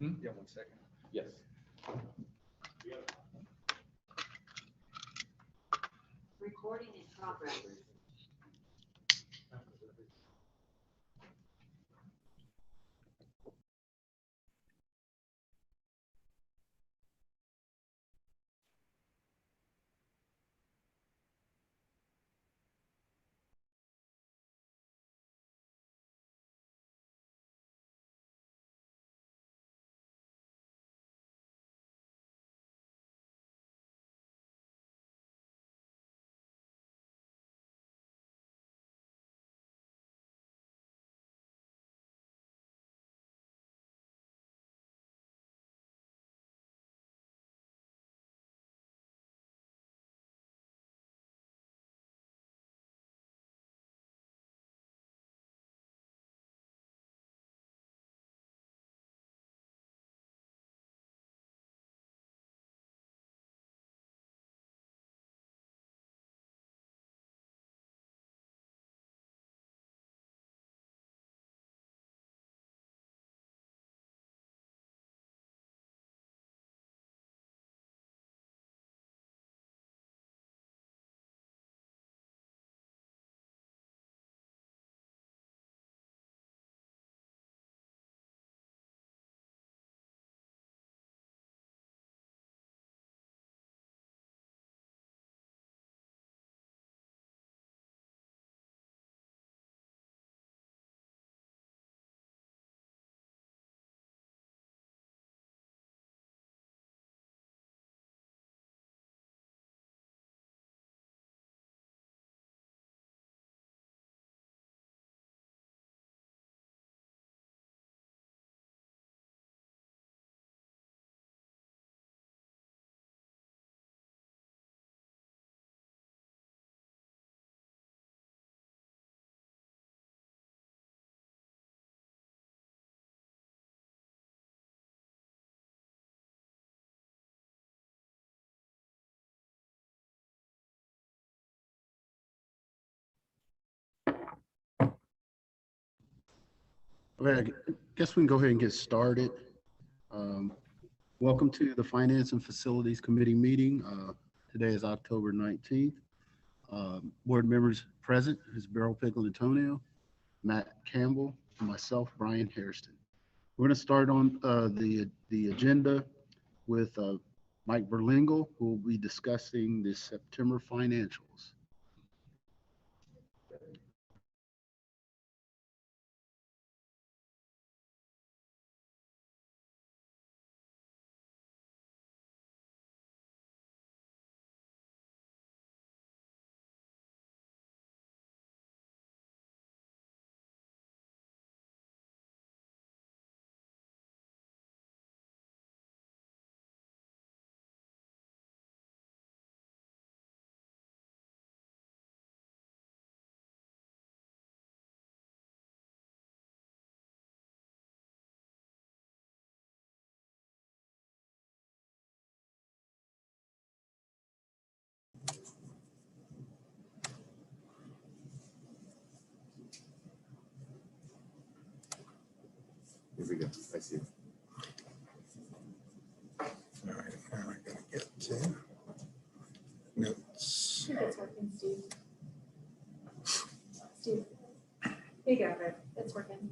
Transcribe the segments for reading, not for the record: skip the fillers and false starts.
Yeah, 1 second. Yes. Recording in progress. Okay, I guess we can go ahead and get started. Welcome to the Finance and Facilities Committee meeting. Today is October 19th. Board members present is Beryl Pickle Antonio, Matt Campbell, and myself, Brian Hairston. We're going to start on the agenda with Mike Berlingle, who will be discussing the September financials. Here we go. I see. All right, now I'm going to get to notes. I think it's working, Steve. Steve. Here you go, Rick. It's working.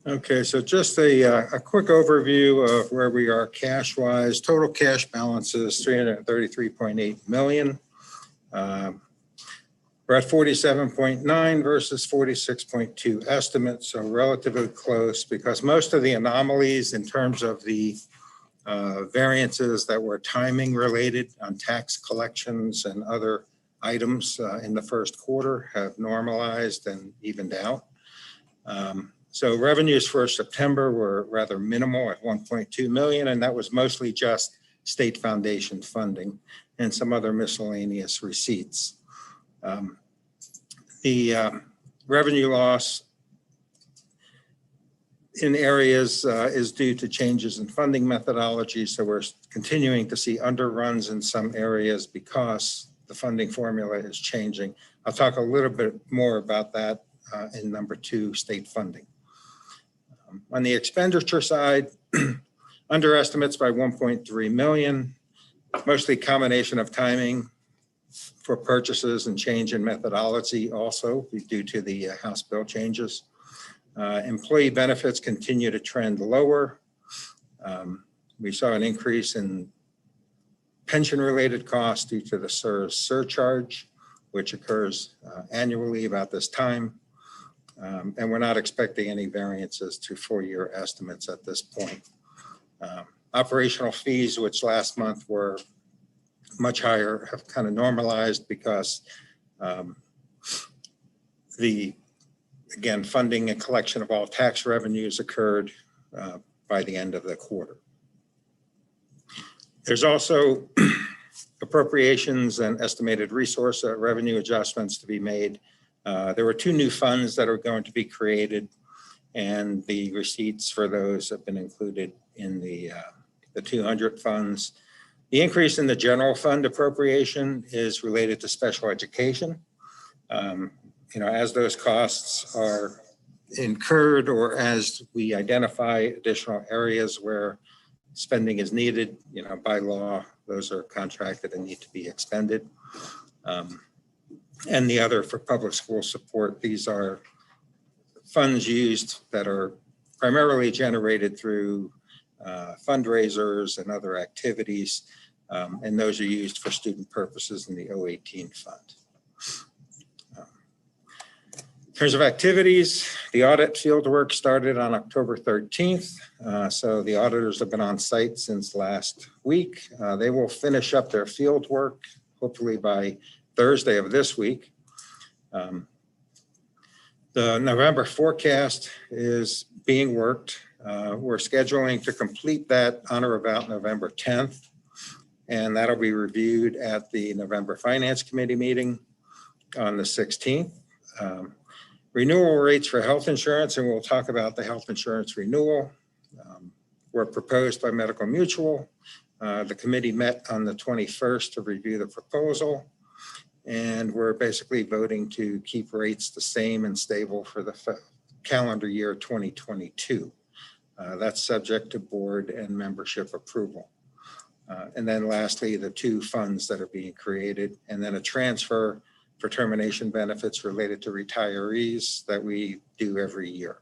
Okay, so just a quick overview of where we are cash-wise. Total cash balance is $333.8 million. We're at 47.9 versus 46.2 estimate, so relatively close because most of the anomalies in terms of the variances that were timing related on tax collections and other items in the first quarter have normalized and evened out. So revenues for September were rather minimal at 1.2 million, and that was mostly just state foundation funding and some other miscellaneous receipts. The revenue loss in areas is due to changes in funding methodology. So we're continuing to see underruns in some areas because the funding formula is changing. I'll talk a little bit more about that in number 2, state funding. On the expenditure side, underestimates by 1.3 million, mostly combination of timing for purchases and change in methodology also due to the House bill changes. Employee benefits continue to trend lower. We saw an increase in pension-related costs due to the CSRS surcharge, which occurs annually about this time. And we're not expecting any variances to full-year estimates at this point. Operational fees, which last month were much higher, have kind of normalized because again, funding and collection of all tax revenues occurred by the end of the quarter. There's also appropriations and estimated resource revenue adjustments to be made. There were 2 new funds that are going to be created, and the receipts for those have been included in the 200 funds. The increase in the general fund appropriation is related to special education. As those costs are incurred or as we identify additional areas where spending is needed, by law, those are contracted and need to be expended. And the other for public school support, these are funds used that are primarily generated through fundraisers and other activities, and those are used for student purposes in the 018 fund. In terms of activities, the audit fieldwork started on October 13th. So the auditors have been on site since last week. They will finish up their fieldwork hopefully by Thursday of this week. The November forecast is being worked. We're scheduling to complete that on or about November 10th, and that'll be reviewed at the November Finance Committee meeting on the 16th. Renewal rates for health insurance, and we'll talk about the health insurance renewal, were proposed by Medical Mutual. The committee met on the 21st to review the proposal, And we're basically voting to keep rates the same and stable for the calendar year 2022. That's subject to board and membership approval. And then lastly, the two funds that are being created, and then a transfer for termination benefits related to retirees that we do every year.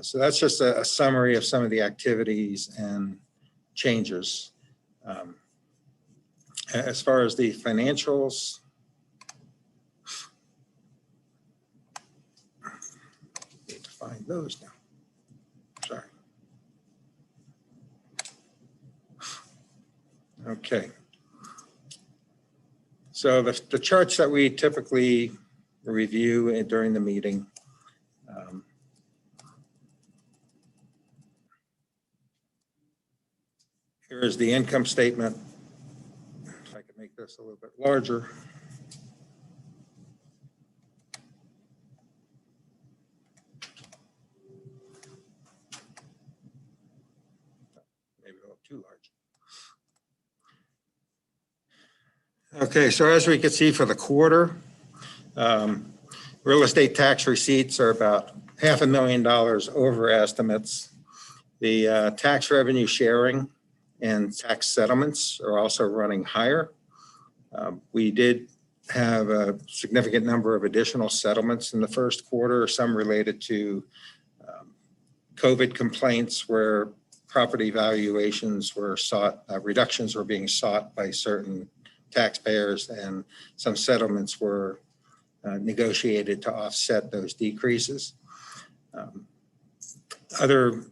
So that's just a summary of some of the activities and changes. As far as the financials, need to find those now. Sorry. Okay. So the charts that we typically review during the meeting. Here is the income statement. If I could make this a little bit larger. Maybe a little too large. Okay, so as we can see for the quarter, real estate tax receipts are about $500,000 over estimates. The tax revenue sharing and tax settlements are also running higher. We did have a significant number of additional settlements in the first quarter, some related to COVID complaints where property valuations were sought, reductions were being sought by certain taxpayers, and some settlements were negotiated to offset those decreases. Other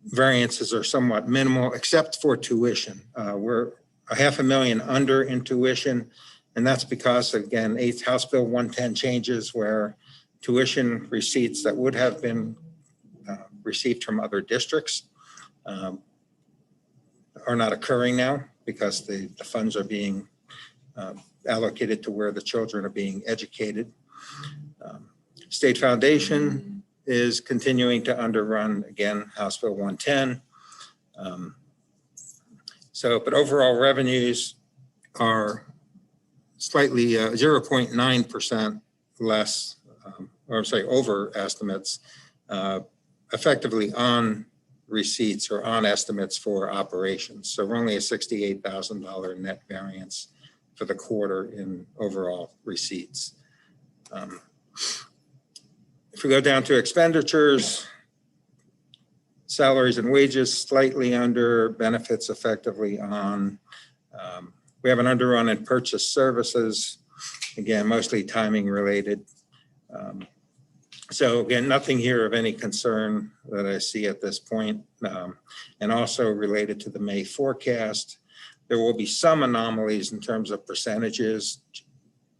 variances are somewhat minimal, except for tuition. We're $500,000 under in tuition, and that's because, again, 8th House Bill 110 changes where tuition receipts that would have been received from other districts are not occurring now because the funds are being allocated to where the children are being educated. State Foundation is continuing to underrun, again, House Bill 110. But overall revenues are slightly 0.9% less, or I'm sorry, over estimates, effectively on receipts or on estimates for operations. So we're only a $68,000 net variance for the quarter in overall receipts. If we go down to expenditures, salaries and wages slightly under, benefits effectively on. We have an underrun in purchase services, again, mostly timing related. So again, nothing here of any concern that I see at this point. And also related to the May forecast, there will be some anomalies in terms of percentages,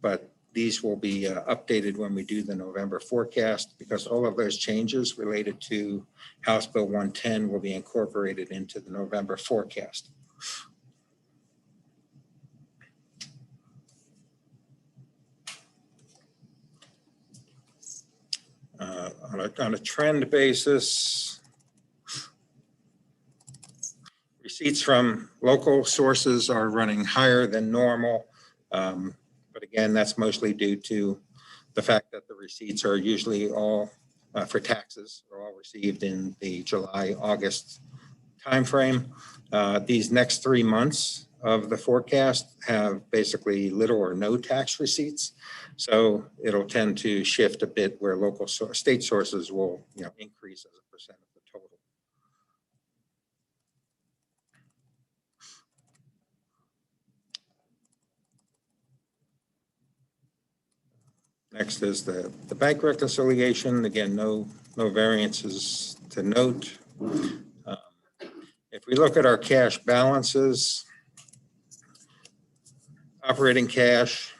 but these will be updated when we do the November forecast because all of those changes related to House Bill 110 will be incorporated into the November forecast. On a trend basis, receipts from local sources are running higher than normal. But again, that's mostly due to the fact that the receipts are usually all for taxes are all received in the July-August timeframe. These next 3 months of the forecast have basically little or no tax receipts. So it'll tend to shift a bit where local state sources will increase as a percent of the total. Next is the bank reconciliation. Again, no variances to note. If we look at our cash balances, operating cash,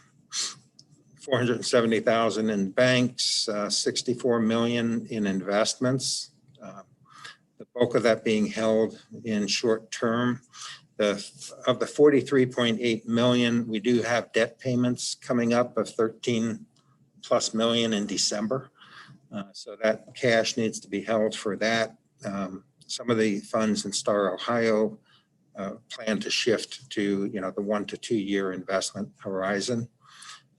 $470,000 in banks, $64 million in investments. The bulk of that being held in short term. Of the $43.8 million, we do have debt payments coming up of $13+ million in December. So that cash needs to be held for that. Some of the funds in Star Ohio plan to shift to the 1 to 2 year investment horizon.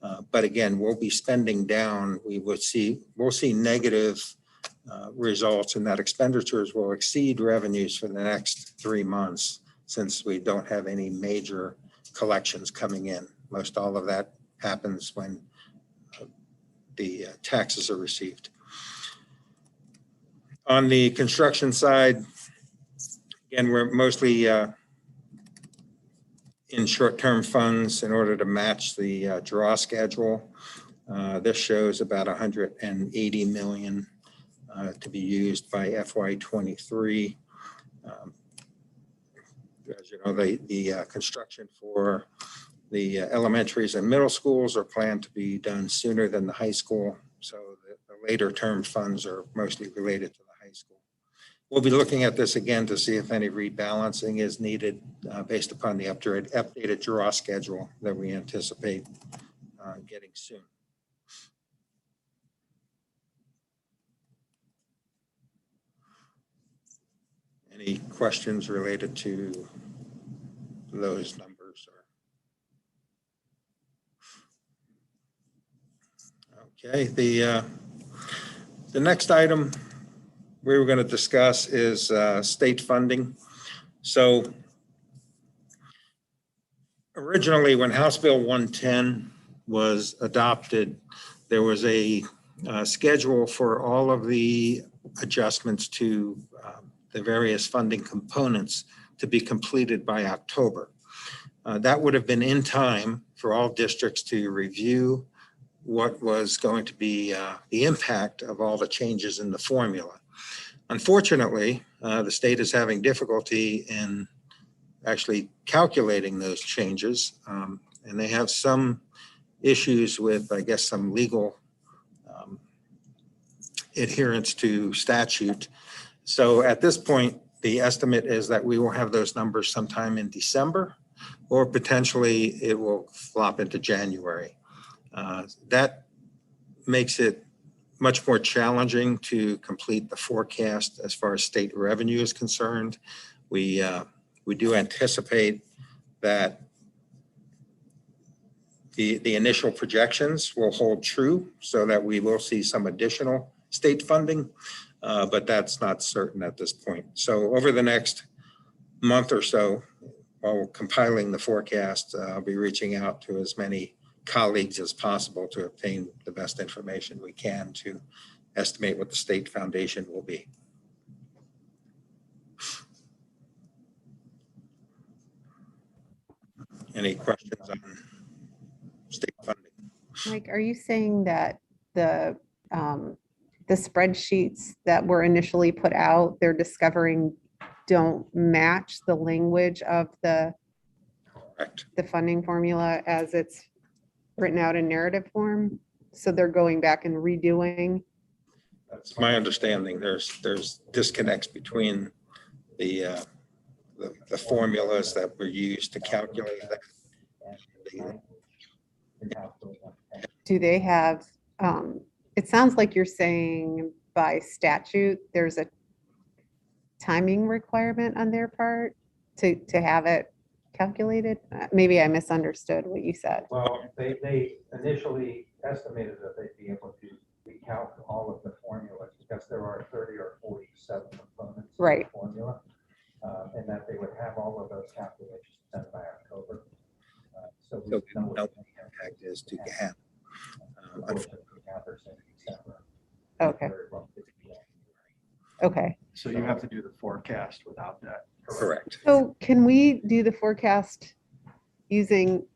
But again, we'll be spending down. We'll see negative results in that expenditures will exceed revenues for the next 3 months since we don't have any major collections coming in. Most all of that happens when the taxes are received. On the construction side, again, we're mostly in short-term funds in order to match the draw schedule. This shows about 180 million to be used by FY23. As you know, the construction for the elementaries and middle schools are planned to be done sooner than the high school. So the later term funds are mostly related to the high school. We'll be looking at this again to see if any rebalancing is needed based upon the updated draw schedule that we anticipate getting soon. Any questions related to those numbers? Okay, the next item we were going to discuss is state funding. So originally, when House Bill 110 was adopted, there was a schedule for all of the adjustments to the various funding components to be completed by October. That would have been in time for all districts to review what was going to be the impact of all the changes in the formula. Unfortunately, the state is having difficulty in actually calculating those changes, and they have some issues with, I guess, some legal adherence to statute. So at this point, the estimate is that we will have those numbers sometime in December, or potentially it will flop into January. That makes it much more challenging to complete the forecast as far as state revenue is concerned. We do anticipate that the initial projections will hold true so that we will see some additional state funding, but that's not certain at this point. So over the next month or so, while compiling the forecast, I'll be reaching out to as many colleagues as possible to obtain the best information we can to estimate what the state foundation will be. Any questions on state funding? Mike, are you saying that the spreadsheets that were initially put out, they're discovering don't match the language of the Correct. the funding formula as it's written out in narrative form? So they're going back and redoing? That's my understanding. There's disconnects between the formulas that were used to calculate that. Do they have, it sounds like you're saying by statute, there's a timing requirement on their part to have it calculated? Maybe I misunderstood what you said. Well, they initially estimated that they'd be able to recalc all of the formulas because there are 30 or 47 components in Right. the formula, and that they would have all of those calculations done by October. So we So know we know what what the impact is to Gjea. unfortunately happens in December. Okay. Very well could be January. Okay. So you have to do the forecast without that. Correct. So can we do the forecast using,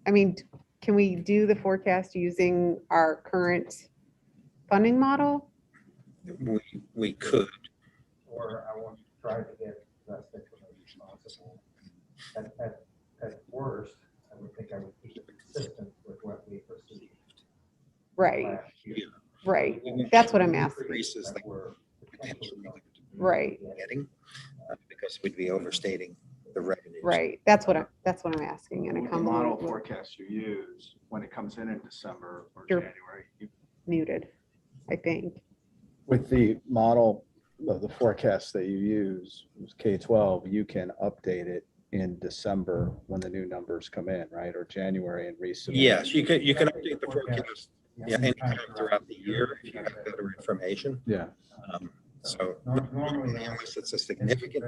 can we do the forecast using our current funding model? We could. Or I want to try to get the best information possible. At worst, I would think I would keep it consistent with what we received Right, last year. right. That's what I'm asking. Increases that Were potentially Right, getting because we'd be overstating the revenues. right. That's what I'm asking. And it With the comes model forecast you use, when it comes in December or Sure. January, you muted, I think. With the model of the forecast that you use, K-12, you can update it in December when the new numbers come in, right? Or January and resubmit. Yes, you can update the forecast, yeah, anytime throughout the year if you have better information. Yeah. So Normally, unless it's a significant,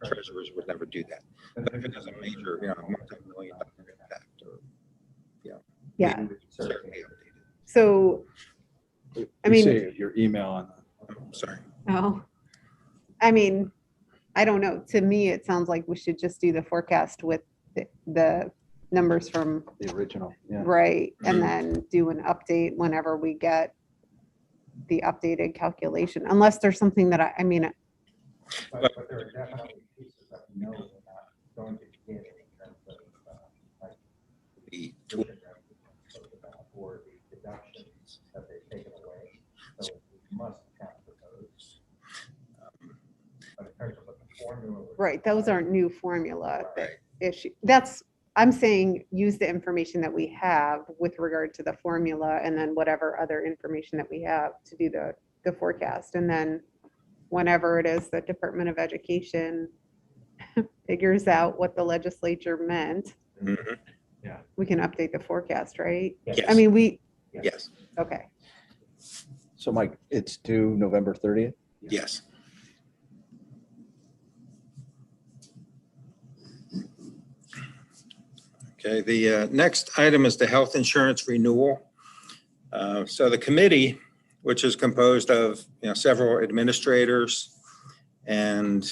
treasurers would never do that. But if it has a major, multi-million-dollar impact, or, Yeah, we would certainly update it. so, I You mean, see your email on Sorry. oh, I mean, I don't know. To me, it sounds like we should just do the forecast with the numbers from, the original. Yeah. right, and Mhm. then do an update whenever we get the updated calculation, unless there's something that I mean, But there are definitely pieces that we know we're not going to get in terms of, like, The tuition revenue, or the deductions that they've taken away. So we must account for those. But in terms of what the formula. would right, those be, aren't new formula Right. issue. That's, I'm saying, use the information that we have with regard to the formula and then whatever other information that we have to do the forecast. And then whenever it is the Department of Education figures out what the legislature meant, Mhm. we can update the forecast, right? Yes. I mean, Yes, okay. So Mike, it's due November 30th? yes. Okay, the next item is the health insurance renewal. So the committee, which is composed of several administrators and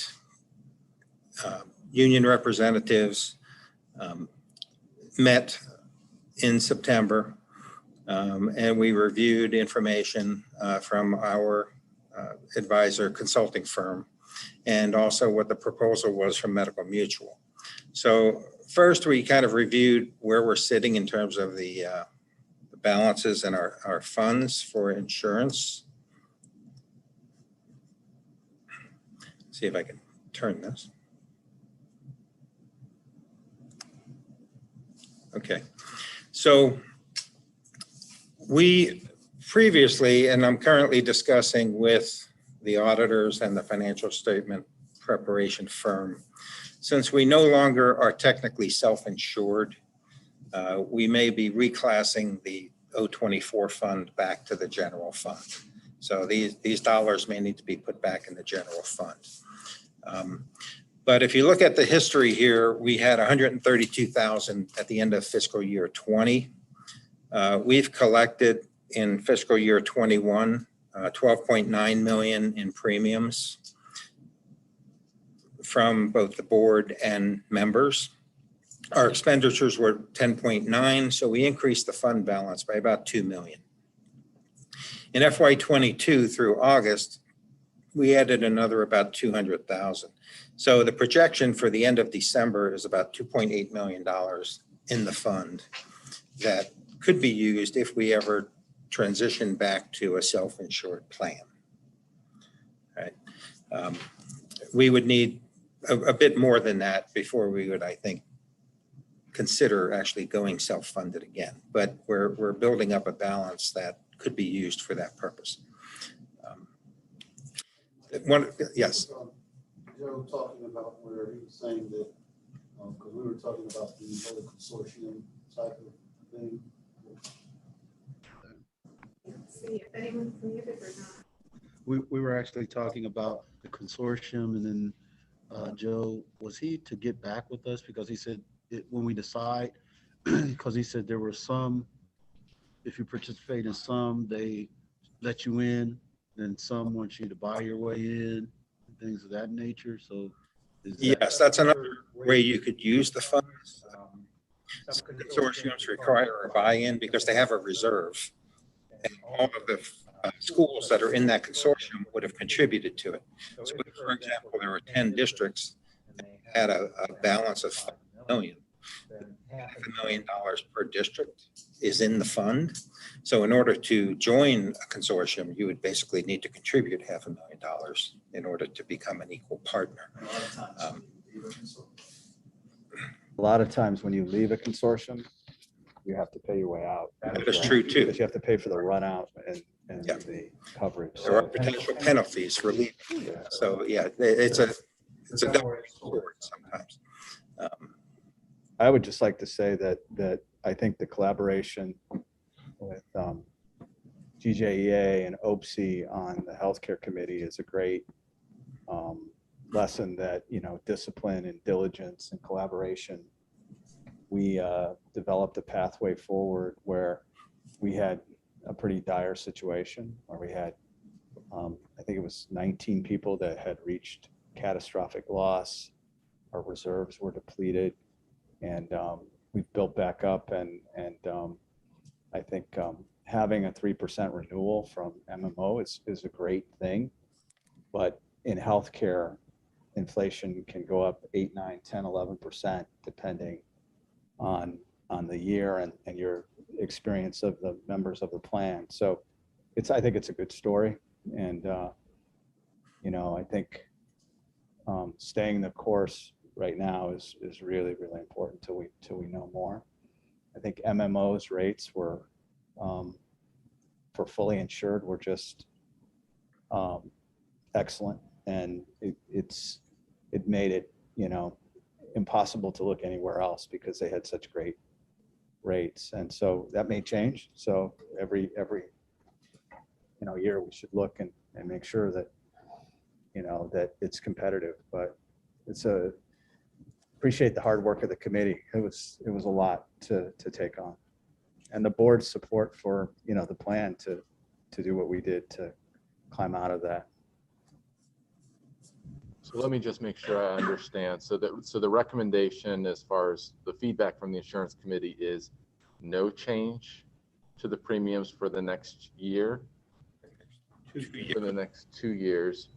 union representatives, met in September, and we reviewed information from our advisor consulting firm, and also what the proposal was from Medical Mutual. So first, we kind of reviewed where we're sitting in terms of the balances in our funds for insurance. See if I can turn this. Okay, so we previously, and I'm currently discussing with the auditors and the financial statement preparation firm, since we no longer are technically self-insured, we may be reclassing the 024 fund back to the general fund. So these dollars may need to be put back in the general fund. But if you look at the history here, we had 132,000 at the end of fiscal year 20. We've collected in fiscal year 21, 12.9 million in premiums from both the board and members. Our expenditures were 10.9, so we increased the fund balance by about 2 million. In FY22 through August, we added another about 200,000. So the projection for the end of December is about $2.8 million in the fund that could be used if we ever transition back to a self-insured plan. Right? We would need a bit more than that before we would, I think, consider actually going self-funded again. But we're building up a balance that could be used for that purpose. Yes. Joe talking about where he was saying that, because we were talking about the whole consortium type of thing. See if anyone's muted or not. We were actually talking about the consortium, and then Joe, was he to get back with us? Because he said when we decide, because he said there were some, if you participate in some, they let you in, then some want you to buy your way in, things of that nature. So Yes, that's another way you could use the funds. Some consortiums require a buy-in because they have a reserve. And all of the schools that are in that consortium would have contributed to it. So if, for example, there were 10 districts and they had a balance of $5 million, $500,000 per district is in the fund. So in order to join a consortium, you would basically need to contribute $500,000 in order to become an equal partner. A lot of times when you leave a consortium, you have to pay your way out. That is true too. Because you have to pay for the run out and Yeah. the coverage. There are potential penalties for leaving. So yeah, it's a double sword sometimes. I would just like to say that I think the collaboration with Gjea and OPSI on the healthcare committee is a great lesson that, discipline and diligence and collaboration. We developed a pathway forward where we had a pretty dire situation where we had, I think it was 19 people that had reached catastrophic loss. Our reserves were depleted, and we've built back up. And I think having a 3% renewal from MMO is a great thing. But in healthcare, inflation can go up 8, 9, 10, 11%, depending on the year and your experience of the members of the plan. So I think it's a good story. And, I think staying the course right now is really, really important till we know more. I think MMO's rates were, for fully insured, were just excellent. And it made it, impossible to look anywhere else because they had such great rates. And so that may change. So every year we should look and make sure that, that it's competitive. But appreciate the hard work of the committee. It was a lot to take on, and the board's support for, the plan to do what we did to climb out of that. So let me just make sure I understand. So the recommendation as far as the feedback from the insurance committee is no change to the premiums for the next year, for the next 2 years.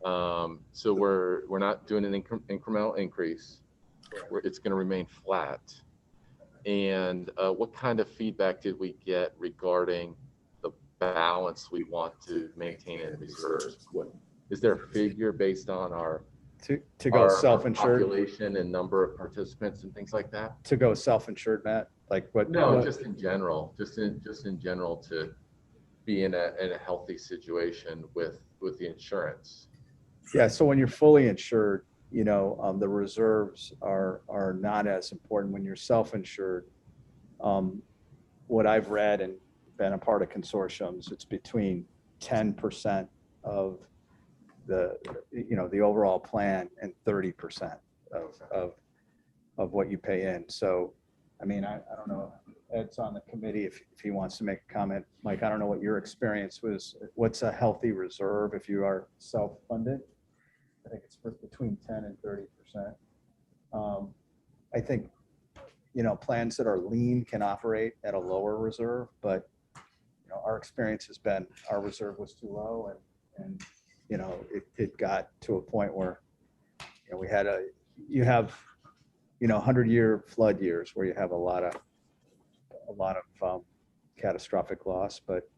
So we're not doing an incremental increase. It's going to remain flat. And what kind of feedback did we get regarding the balance we want to maintain in reserves? Is there a figure based on our to go self-insured population and number of participants and things like that? To go self-insured, Matt? Like what? No, what? just in general, just in general, to be in a healthy situation with the insurance. Yeah. So when you're fully insured, the reserves are not as important. When you're self-insured, what I've read and been a part of consortiums, it's between 10% of the overall plan and 30% of what you pay in. So, I mean, I don't know, Ed's on the committee if he wants to make a comment. Mike, I don't know what your experience was. What's a healthy reserve if you are self-funded? I think it's between 10 and 30%. I think, plans that are lean can operate at a lower reserve, but, our experience has been our reserve was too low, and it got to a point where, you have 100-year flood years where you have a lot of catastrophic loss, but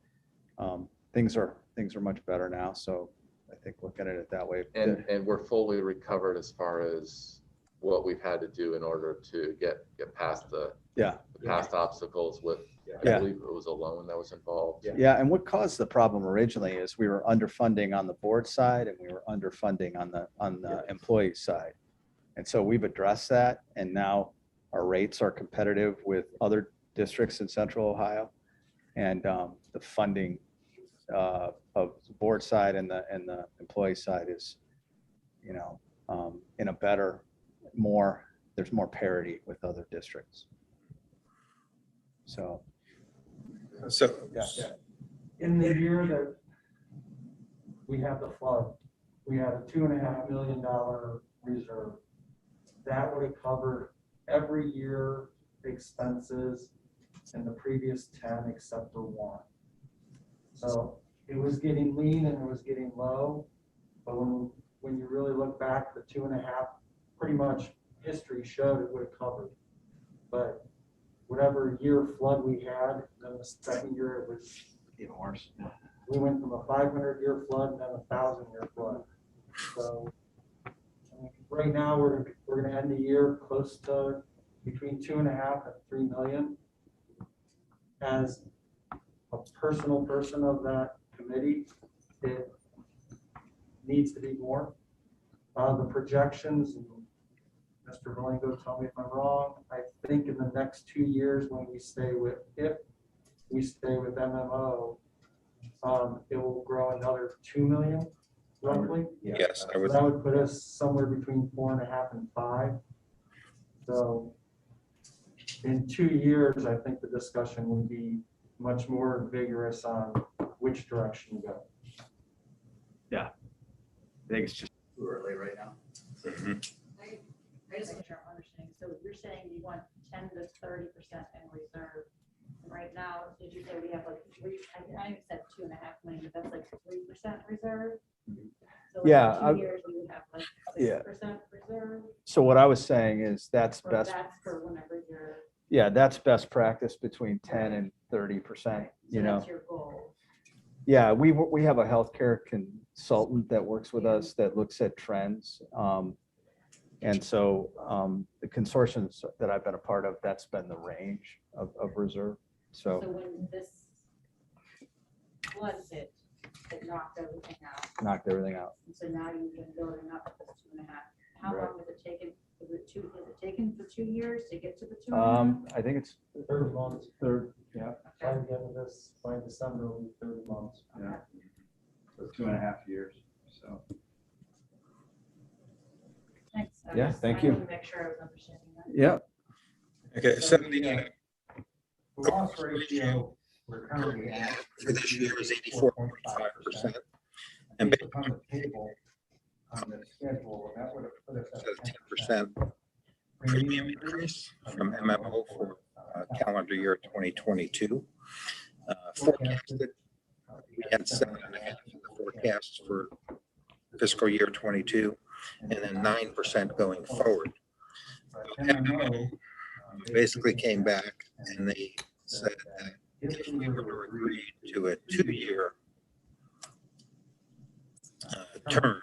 things are much better now. So I think looking at it that way. And we're fully recovered as far as what we've had to do in order to get past the past obstacles with, I believe it was a loan that was involved. Yeah, and what caused the problem originally is we were underfunding on the board side and we were underfunding on the employee side. And so we've addressed that, and now our rates are competitive with other districts in Central Ohio, and the funding of the board side and the employee side is, in a better, there's more parity with other districts. So yeah. In the year that we had the flood, we had a $2.5 million reserve. That would have covered every year expenses in the previous 10 except for one. So it was getting lean and it was getting low, but when you really look back, the 2.5, pretty much history showed it would have covered. But whatever year flood we had, then the second year it was Even worse. We went from a 500-year flood and then a 1,000-year flood. So right now we're going to end the year close to between 2.5 and 3 million. As a personal person of that committee, it needs to be more. The projections, Mr. Valengo, tell me if I'm wrong, I think in the next 2 years, when we stay with, if we stay with MMO, it will grow another 2 million roughly. Yes, I So would, that would put us somewhere between 4.5 and 5. So in 2 years, I think the discussion will be much more vigorous on which direction to go. I think it's just Too early right now. mhm. I just make sure I'm understanding. So you're saying you want 10 to 30% in reserve. And right now, did you say we have like I said 2.5 million, but that's like 3% reserve? So like Yeah, in 2 years, we would have like Yeah. 6% reserve, So what I was saying is that's or best, that's for whenever you're, yeah, that's best practice between 10 and 30%, so you know? that's your goal. Yeah, we have a healthcare consultant that works with us that looks at trends. And so the consortiums that I've been a part of, that's been the range of reserve. So So when this flood hit, it knocked everything out. knocked everything out. And so now you've been building up this 2.5. How Right. long has it taken? Is it taken for 2 years to get to the 2.5? I think it's 30 months. third, yeah. By the end of this, by December, will be 30 months. Yeah. So 2.5 years, so. Thanks. Yeah, thank you. I wanted to make sure I was understanding that. Yeah. Okay, So so the loss ratio we're currently at for this year is 84.5%. And Based upon the table on the schedule, that would have put us So at 10% premium increase from MMO for calendar year 2022. Forecasted, we had 7.5 in the forecast for fiscal year 22, and then 9% going forward. MMO basically came back and they said that if we were to agree to a 2-year term,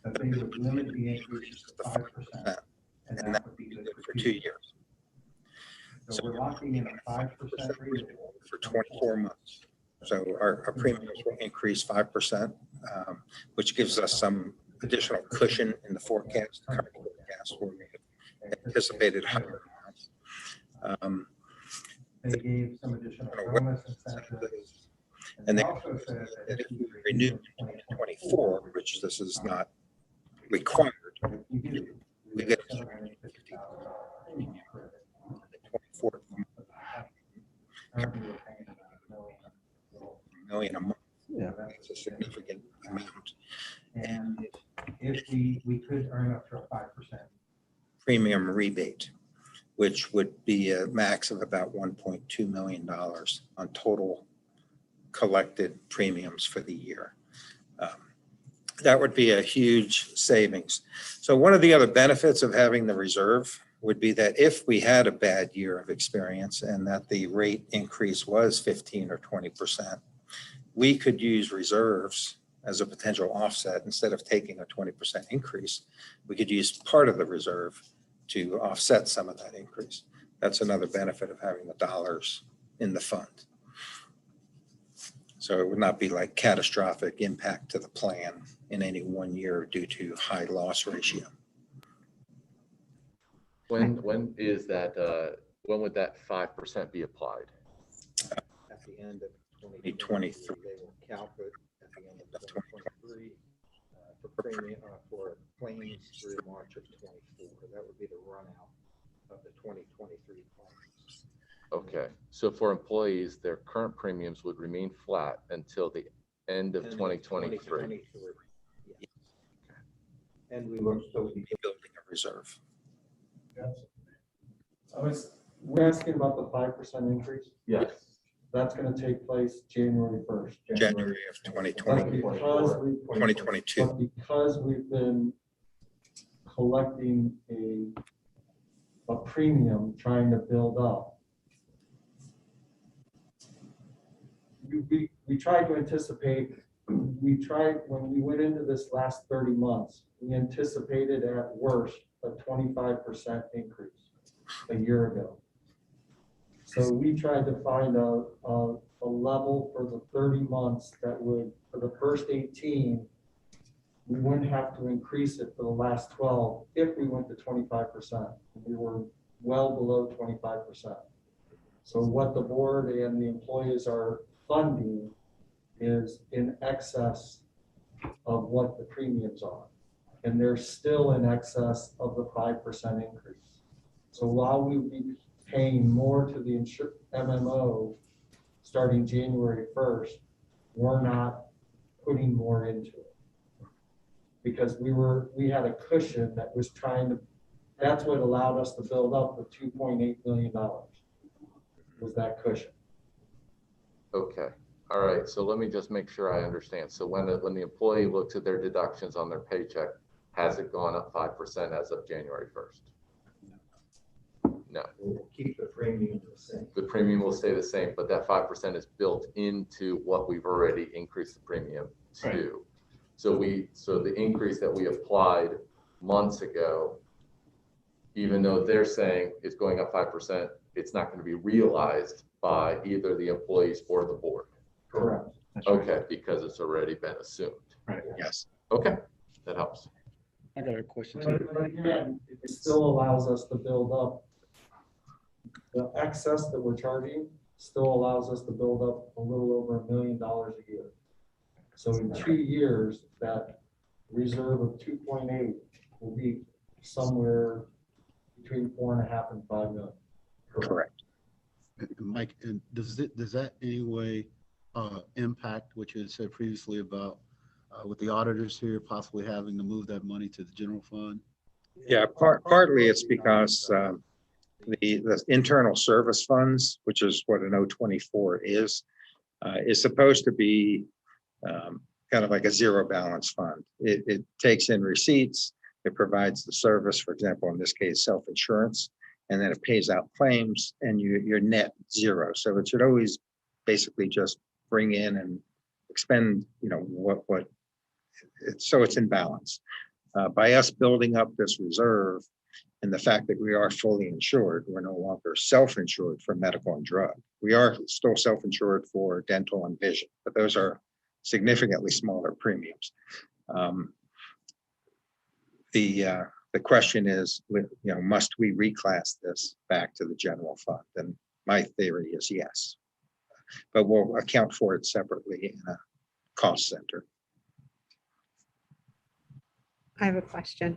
that they would limit the increases to 5%, and that would be good for 2 years. So we're locking in a 5% renewal For 24 months. So our premiums will increase 5%, which gives us some additional cushion in the forecast, current forecast, where we had anticipated higher amounts. They gave some additional bonus incentives. And they also said that if we renew in 2024, which this is not required, you do, we get $750,000 credit. 24 Currently, we're paying about $1 million a month. Yeah. That's a significant amount. And if we could earn up to a 5%. Premium rebate, which would be a max of about $1.2 million on total collected premiums for the year. That would be a huge savings. So one of the other benefits of having the reserve would be that if we had a bad year of experience and that the rate increase was 15 or 20%, we could use reserves as a potential offset. Instead of taking a 20% increase, we could use part of the reserve to offset some of that increase. That's another benefit of having the dollars in the fund. So it would not be like catastrophic impact to the plan in any 1 year due to high loss ratio. When is that, when would that 5% be applied? At the end of 2023. They will calculate at the end of 2023 for premium, for claims through March of 24. That would be the run out of the 2023 claims. Okay, so for employees, their current premiums would remain flat until the end of 2023. Yes. And we will still be Building a reserve. We're asking about the 5% increase. Yes. That's going to take place January 1st. January of 2020, But because 2022. But because we've been collecting a premium, trying to build up, we tried to anticipate, when we went into this last 30 months, we anticipated at worst a 25% increase a year ago. So we tried to find a level for the 30 months that would, for the first 18, we wouldn't have to increase it for the last 12 if we went to 25%. We were well below 25%. So what the board and the employees are funding is in excess of what the premiums are. And they're still in excess of the 5% increase. So while we would be paying more to the MMO starting January 1st, we're not putting more into it. Because we had a cushion that was that's what allowed us to build up the $2.8 million, was that cushion. Okay, all right, so let me just make sure I understand. So when the employee looks at their deductions on their paycheck, has it gone up 5% as of January 1st? No. We'll keep the premium the same. The premium will stay the same, but that 5% is built into what we've already increased the premium to. Right. So the increase that we applied months ago, even though they're saying it's going up 5%, it's not going to be realized by either the employees or the board. Correct. Okay, because it's already been assumed. Right. Yes. Okay, that helps. I got a question But too. again, it still allows us to build up. The excess that we're charging still allows us to build up a little over $1 million a year. So in 2 years, that reserve of 2.8 will be somewhere between 4.5 and 5 million. Correct. Mike, and does that any way impact what you had said previously about with the auditors here possibly having to move that money to the general fund? Yeah, partly it's because the internal service funds, which is what an 024 is supposed to be kind of like a zero balance fund. It takes in receipts, it provides the service, for example, in this case, self-insurance, and then it pays out claims and you're net zero. So it should always basically just bring in and expend, so it's in balance. By us building up this reserve and the fact that we are fully insured, we're no longer self-insured for medical and drug. We are still self-insured for dental and vision, but those are significantly smaller premiums. The question is, must we reclass this back to the general fund? And my theory is yes, but we'll account for it separately in a cost center. I have a question.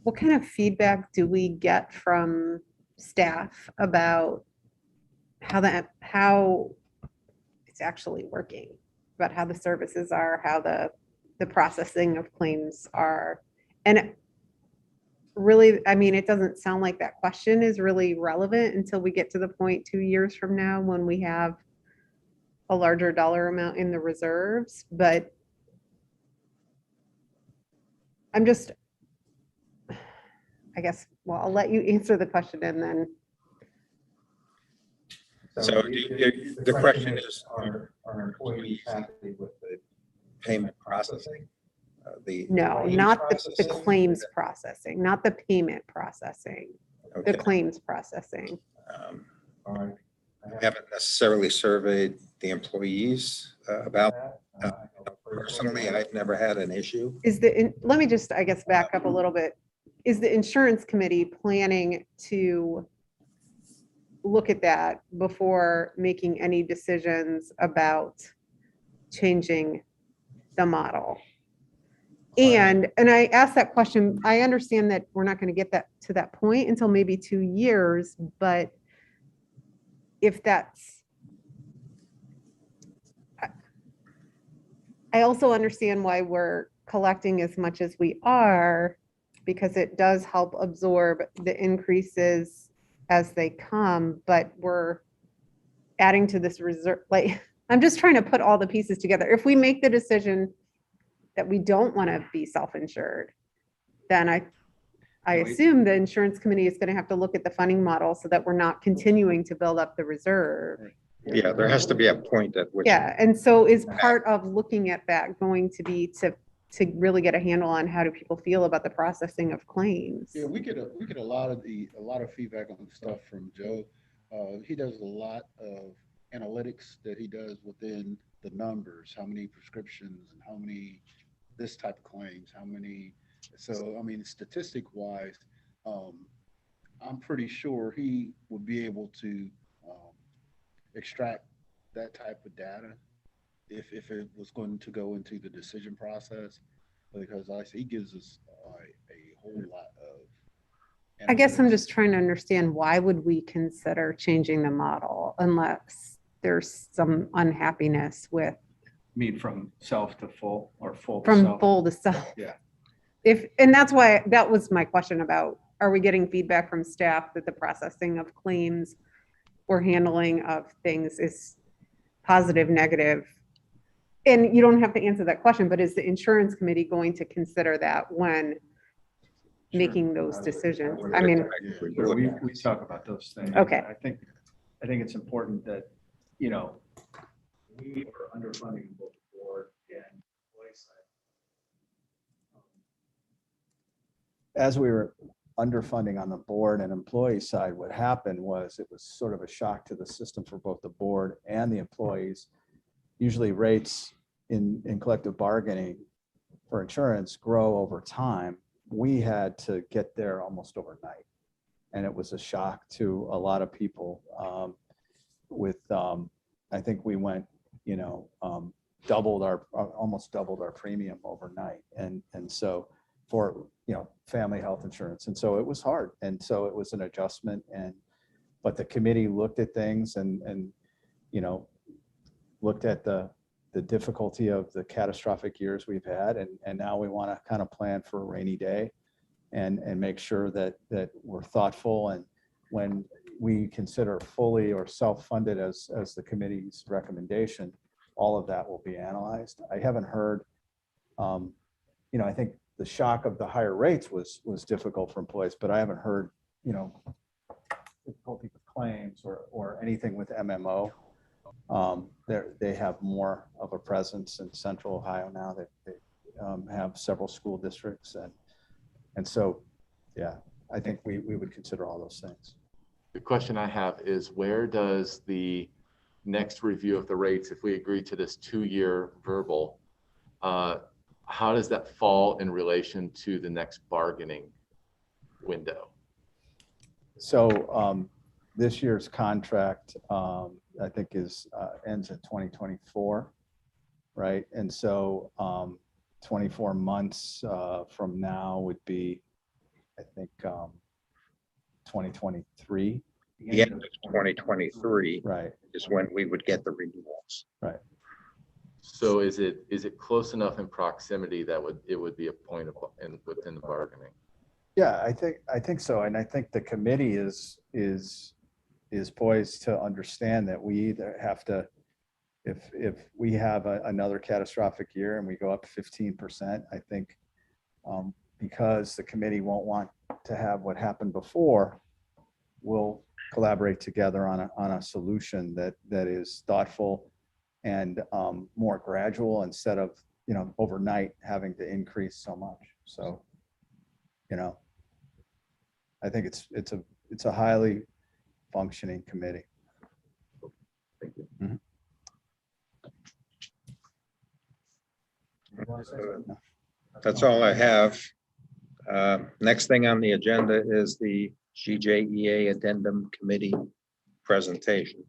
What kind of feedback do we get from staff about how it's actually working, about how the services are, how the processing of claims are? And really, I mean, it doesn't sound like that question is really relevant until we get to the point 2 years from now when we have a larger dollar amount in the reserves. But I'm just, I guess, well, I'll let you answer the question and then. So the question is, are employees happy with the payment processing? No, claims not the processing? claims processing, not the payment processing, Okay. the claims processing. All right. I haven't necessarily surveyed the employees about personally, I've never had an issue. Let me just, I guess, back up a little bit. Is the insurance committee planning to look at that before making any decisions about changing the model? And I asked that question, I understand that we're not going to get that to that point until maybe 2 years, but if that's, I also understand why we're collecting as much as we are, because it does help absorb the increases as they come, but we're adding to this reserve. Like, I'm just trying to put all the pieces together. If we make the decision that we don't want to be self-insured, then I assume the insurance committee is going to have to look at the funding model so that we're not continuing to build up the reserve. Yeah, there has to be a point at which. Yeah, and so is part of looking at that going to be to really get a handle on how do people feel about the processing of claims? Yeah, we get a lot of feedback on stuff from Joe. He does a lot of analytics that he does within the numbers, how many prescriptions and how many this type of claims, how many. So, I mean, statistic wise, I'm pretty sure he would be able to extract that type of data if it was going to go into the decision process, because like I say, he gives us a whole lot of. I guess I'm analytics. just trying to understand, why would we consider changing the model unless there's some unhappiness with Mean from self to full or full to from self. full to self? Yeah. And that's why, that was my question about, are we getting feedback from staff that the processing of claims or handling of things is positive, negative? And you don't have to answer that question, but is the insurance committee going to consider that when making those decisions? I mean, We talk about those things. Okay. I think it's important that, you know, we are underfunding both the board and employee side. As we were underfunding on the board and employee side, what happened was it was sort of a shock to the system for both the board and the employees. Usually rates in collective bargaining for insurance grow over time. We had to get there almost overnight. And it was a shock to a lot of people I think we went, almost doubled our premium overnight. And so for, family health insurance. And so it was hard. And so it was an adjustment, but the committee looked at things and looked at the difficulty of the catastrophic years we've had. And now we want to kind of plan for a rainy day and make sure that we're thoughtful. And when we consider fully or self-funded as the committee's recommendation, all of that will be analyzed. I haven't heard, I think the shock of the higher rates was difficult for employees, but I haven't heard, difficulty with claims or anything with MMO. They have more of a presence in Central Ohio now. They have several school districts, and so, yeah, I think we would consider all those things. The question I have is, where does the next review of the rates, if we agree to this 2-year verbal, how does that fall in relation to the next bargaining window? So this year's contract, I think ends in 2024, right? And so 24 months from now would be, I think, 2023. The end of 2023 Right. is when we would get the renewals. Right. So is it close enough in proximity that it would be a point within the bargaining? Yeah, I think so. And I think the committee is poised to understand that we either have to, if we have another catastrophic year and we go up 15%, I think because the committee won't want to have what happened before, we'll collaborate together on a solution that is thoughtful and more gradual, instead of overnight having to increase so much. So I think it's a highly functioning committee. Thank you. Mhm. That's all I have. Next thing on the agenda is the GJEA Addendum Committee presentation.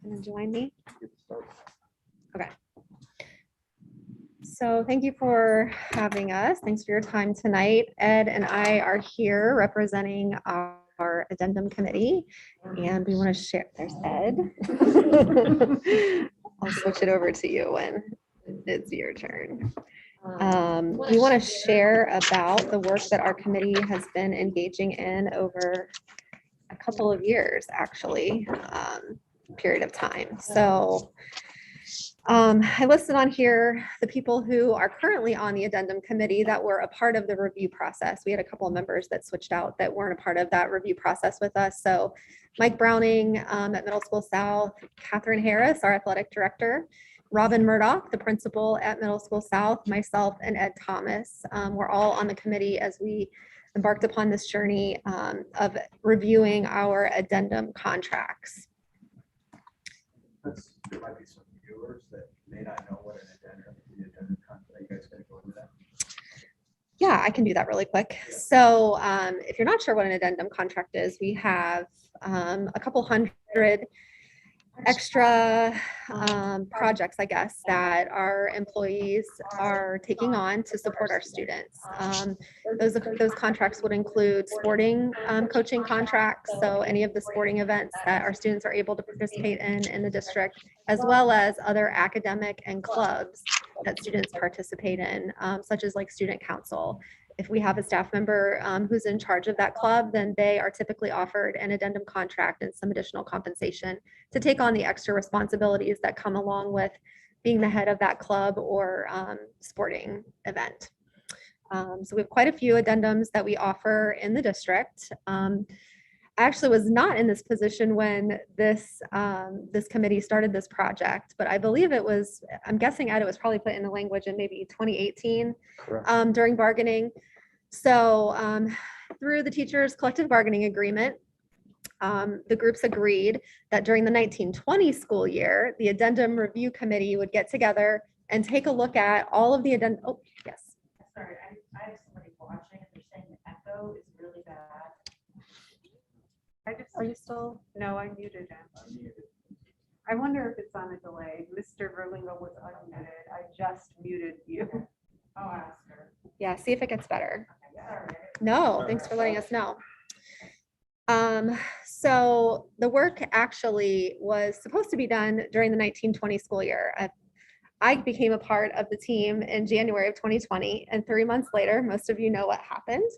Gonna join me? Okay. So thank you for having us. Thanks for your time tonight. Ed and I are here representing our addendum committee, and we want to share. There's Ed. I'll switch it over to you when it's your turn. We want to share about the work that our committee has been engaging in over a couple of years, actually, period of time. So I listed on here the people who are currently on the addendum committee that were a part of the review process. We had a couple of members that switched out that weren't a part of that review process with us. So Mike Browning at Middle School South, Catherine Harris, our athletic director, Robin Murdoch, the principal at Middle School South, myself, and Ed Thomas. We're all on the committee as we embarked upon this journey of reviewing our addendum contracts. There might be some viewers that may not know what an addendum contract, are you guys gonna go into that? Yeah, I can do that really quick. So if you're not sure what an addendum contract is, we have a couple hundred extra projects, I guess, that our employees are taking on to support our students. Those contracts would include sporting coaching contracts, so any of the sporting events that our students are able to participate in the district, as well as other academic and clubs that students participate in, such as like student council. If we have a staff member who's in charge of that club, then they are typically offered an addendum contract and some additional compensation to take on the extra responsibilities that come along with being the head of that club or sporting event. So we have quite a few addendums that we offer in the district. I actually was not in this position when this committee started this project, but I believe it was, I'm guessing Ed, it was probably put in the language in maybe 2018 during bargaining. So through the teachers' collective bargaining agreement, the groups agreed that during the 1920 school year, the addendum review committee would get together and take a look at all of the addendum. Oh, yes. Sorry, I have somebody watching and they're saying the echo is really bad. Are you still? No, I muted him. I wonder if it's on a delay. Mr. Verlingo was unmuted. I just muted you. I'll ask her. Yeah, see if it gets better. Sorry. No, thanks for letting us know. So the work actually was supposed to be done during the 1920 school year. I became a part of the team in January of 2020, and 3 months later, most of you know what happened.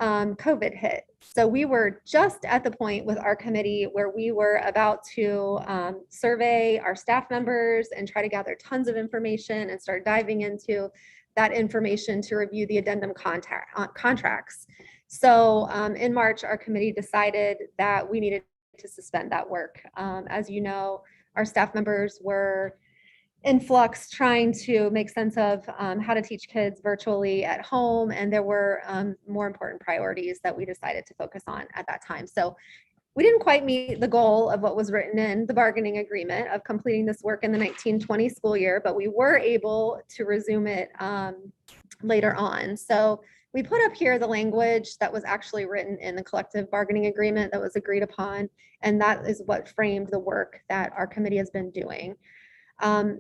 COVID hit. So we were just at the point with our committee where we were about to survey our staff members and try to gather tons of information and start diving into that information to review the addendum contracts. So in March, our committee decided that we needed to suspend that work. As you know, our staff members were in flux trying to make sense of how to teach kids virtually at home. And there were more important priorities that we decided to focus on at that time. So we didn't quite meet the goal of what was written in the bargaining agreement of completing this work in the 1920 school year, but we were able to resume it later on. So we put up here the language that was actually written in the collective bargaining agreement that was agreed upon, and that is what framed the work that our committee has been doing.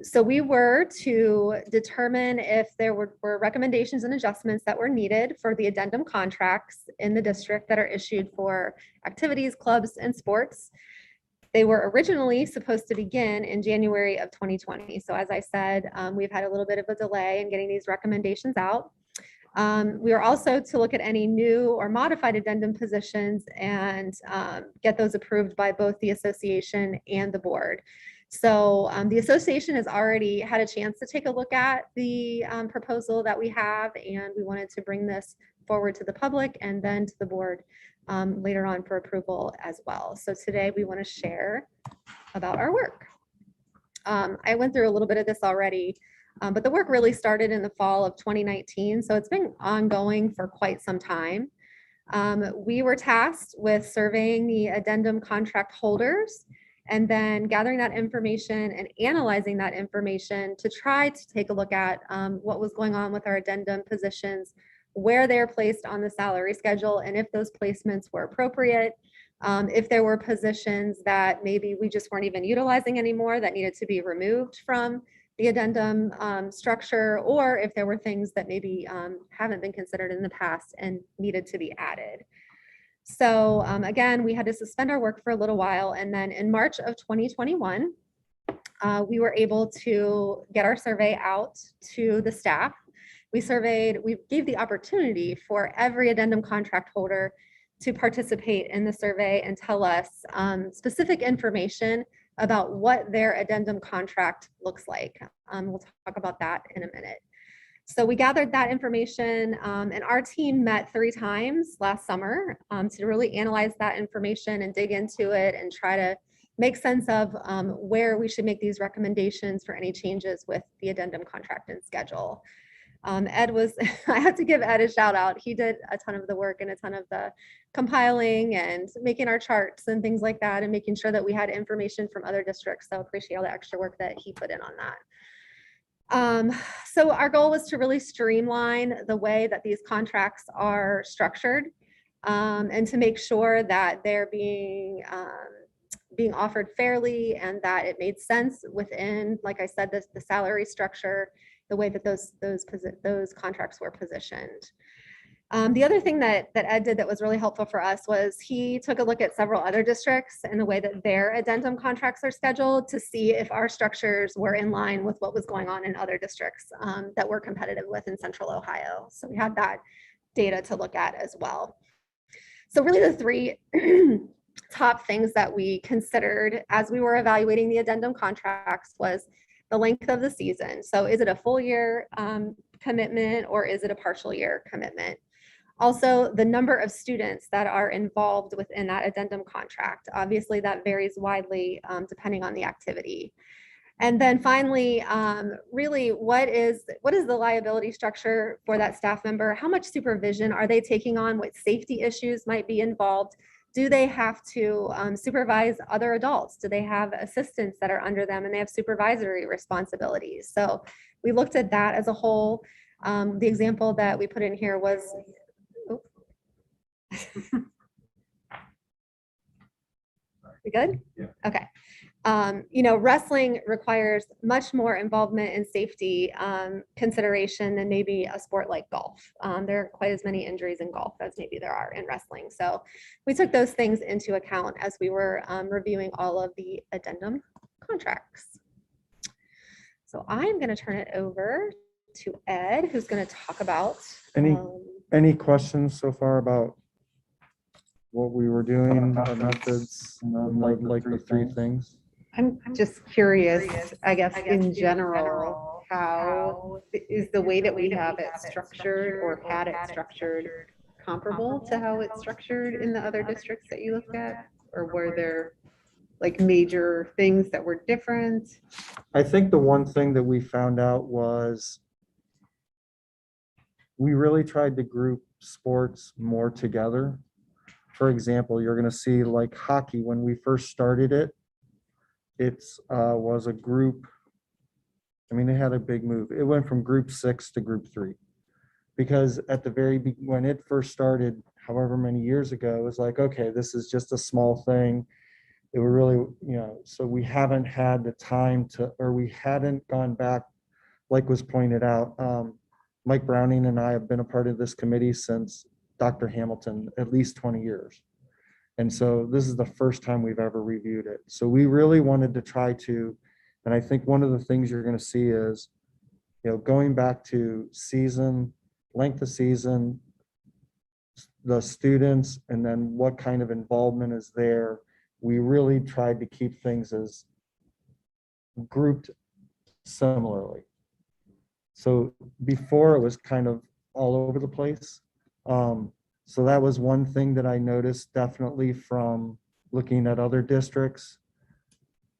So we were to determine if there were recommendations and adjustments that were needed for the addendum contracts in the district that are issued for activities, clubs, and sports. They were originally supposed to begin in January of 2020. So as I said, we've had a little bit of a delay in getting these recommendations out. We are also to look at any new or modified addendum positions and get those approved by both the association and the board. So the association has already had a chance to take a look at the proposal that we have, and we wanted to bring this forward to the public and then to the board later on for approval as well. So today we want to share about our work. I went through a little bit of this already, but the work really started in the fall of 2019. So it's been ongoing for quite some time. We were tasked with surveying the addendum contract holders and then gathering that information and analyzing that information to try to take a look at what was going on with our addendum positions, where they're placed on the salary schedule, and if those placements were appropriate, if there were positions that maybe we just weren't even utilizing anymore that needed to be removed from the addendum structure, or if there were things that maybe haven't been considered in the past and needed to be added. So again, we had to suspend our work for a little while, and then in March of 2021, we were able to get our survey out to the staff. We gave the opportunity for every addendum contract holder to participate in the survey and tell us specific information about what their addendum contract looks like. We'll talk about that in a minute. So we gathered that information, and our team met 3 times last summer to really analyze that information and dig into it and try to make sense of where we should make these recommendations for any changes with the addendum contract and schedule. Ed was, I have to give Ed a shout out. He did a ton of the work and a ton of the compiling and making our charts and things like that and making sure that we had information from other districts. So appreciate all the extra work that he put in on that. So our goal was to really streamline the way that these contracts are structured and to make sure that they're being offered fairly and that it made sense within, like I said, the salary structure, the way that those contracts were positioned. The other thing that Ed did that was really helpful for us was he took a look at several other districts and the way that their addendum contracts are scheduled to see if our structures were in line with what was going on in other districts that we're competitive with in Central Ohio. So we had that data to look at as well. So really the three top things that we considered as we were evaluating the addendum contracts was the length of the season. So is it a full year commitment or is it a partial year commitment? Also, the number of students that are involved within that addendum contract. Obviously, that varies widely depending on the activity. And then finally, really, what is the liability structure for that staff member? How much supervision are they taking on? What safety issues might be involved? Do they have to supervise other adults? Do they have assistants that are under them and they have supervisory responsibilities? So we looked at that as a whole. The example that we put in here was, we good? Yeah. Okay. Wrestling requires much more involvement and safety consideration than maybe a sport like golf. There aren't quite as many injuries in golf as maybe there are in wrestling. So we took those things into account as we were reviewing all of the addendum contracts. So I'm going to turn it over to Ed, who's going to talk about. Any questions so far about what we were doing, our methods, like the three things? I'm just curious, I guess, in general, how is the way that we have it structured or had it structured comparable to how it's structured in the other districts that you looked at? Or were there like major things that were different? I think the one thing that we found out was we really tried to group sports more together. For example, you're going to see like hockey, when we first started it, was a group. I mean, it had a big move. It went from group 6 to group 3 because at the when it first started, however many years ago, it was like, okay, this is just a small thing. It were really, so we haven't had the time or we hadn't gone back, like was pointed out. Mike Browning and I have been a part of this committee since Dr. Hamilton, at least 20 years. And so this is the first time we've ever reviewed it. So we really wanted to try to, and I think one of the things you're going to see is, going back to season, length of season, the students, and then what kind of involvement is there. We really tried to keep things as grouped similarly. So before it was kind of all over the place. So that was one thing that I noticed definitely from looking at other districts.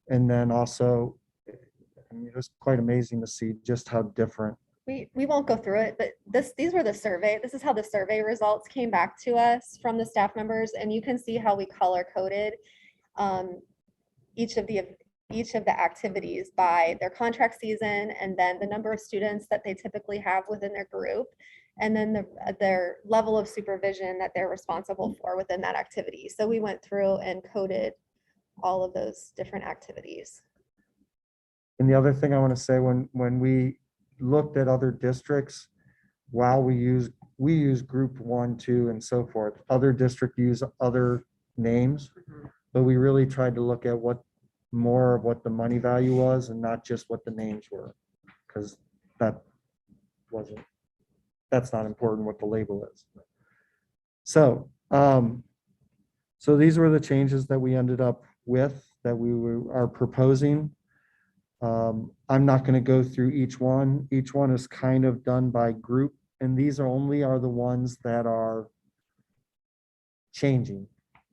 And then also, I mean, it was quite amazing to see just how different. We won't go through it, but these were the survey. This is how the survey results came back to us from the staff members. And you can see how we color coded each of the activities by their contract season and then the number of students that they typically have within their group. And then their level of supervision that they're responsible for within that activity. So we went through and coded all of those different activities. And the other thing I want to say, when we looked at other districts, while we use group 1, 2, and so forth, other districts use other names, but we really tried to look at more of what the money value was and not just what the names were, because that's not important what the label is. So these were the changes that we ended up with that we are proposing. I'm not going to go through each one. Each one is kind of done by group, and these are the ones that are changing.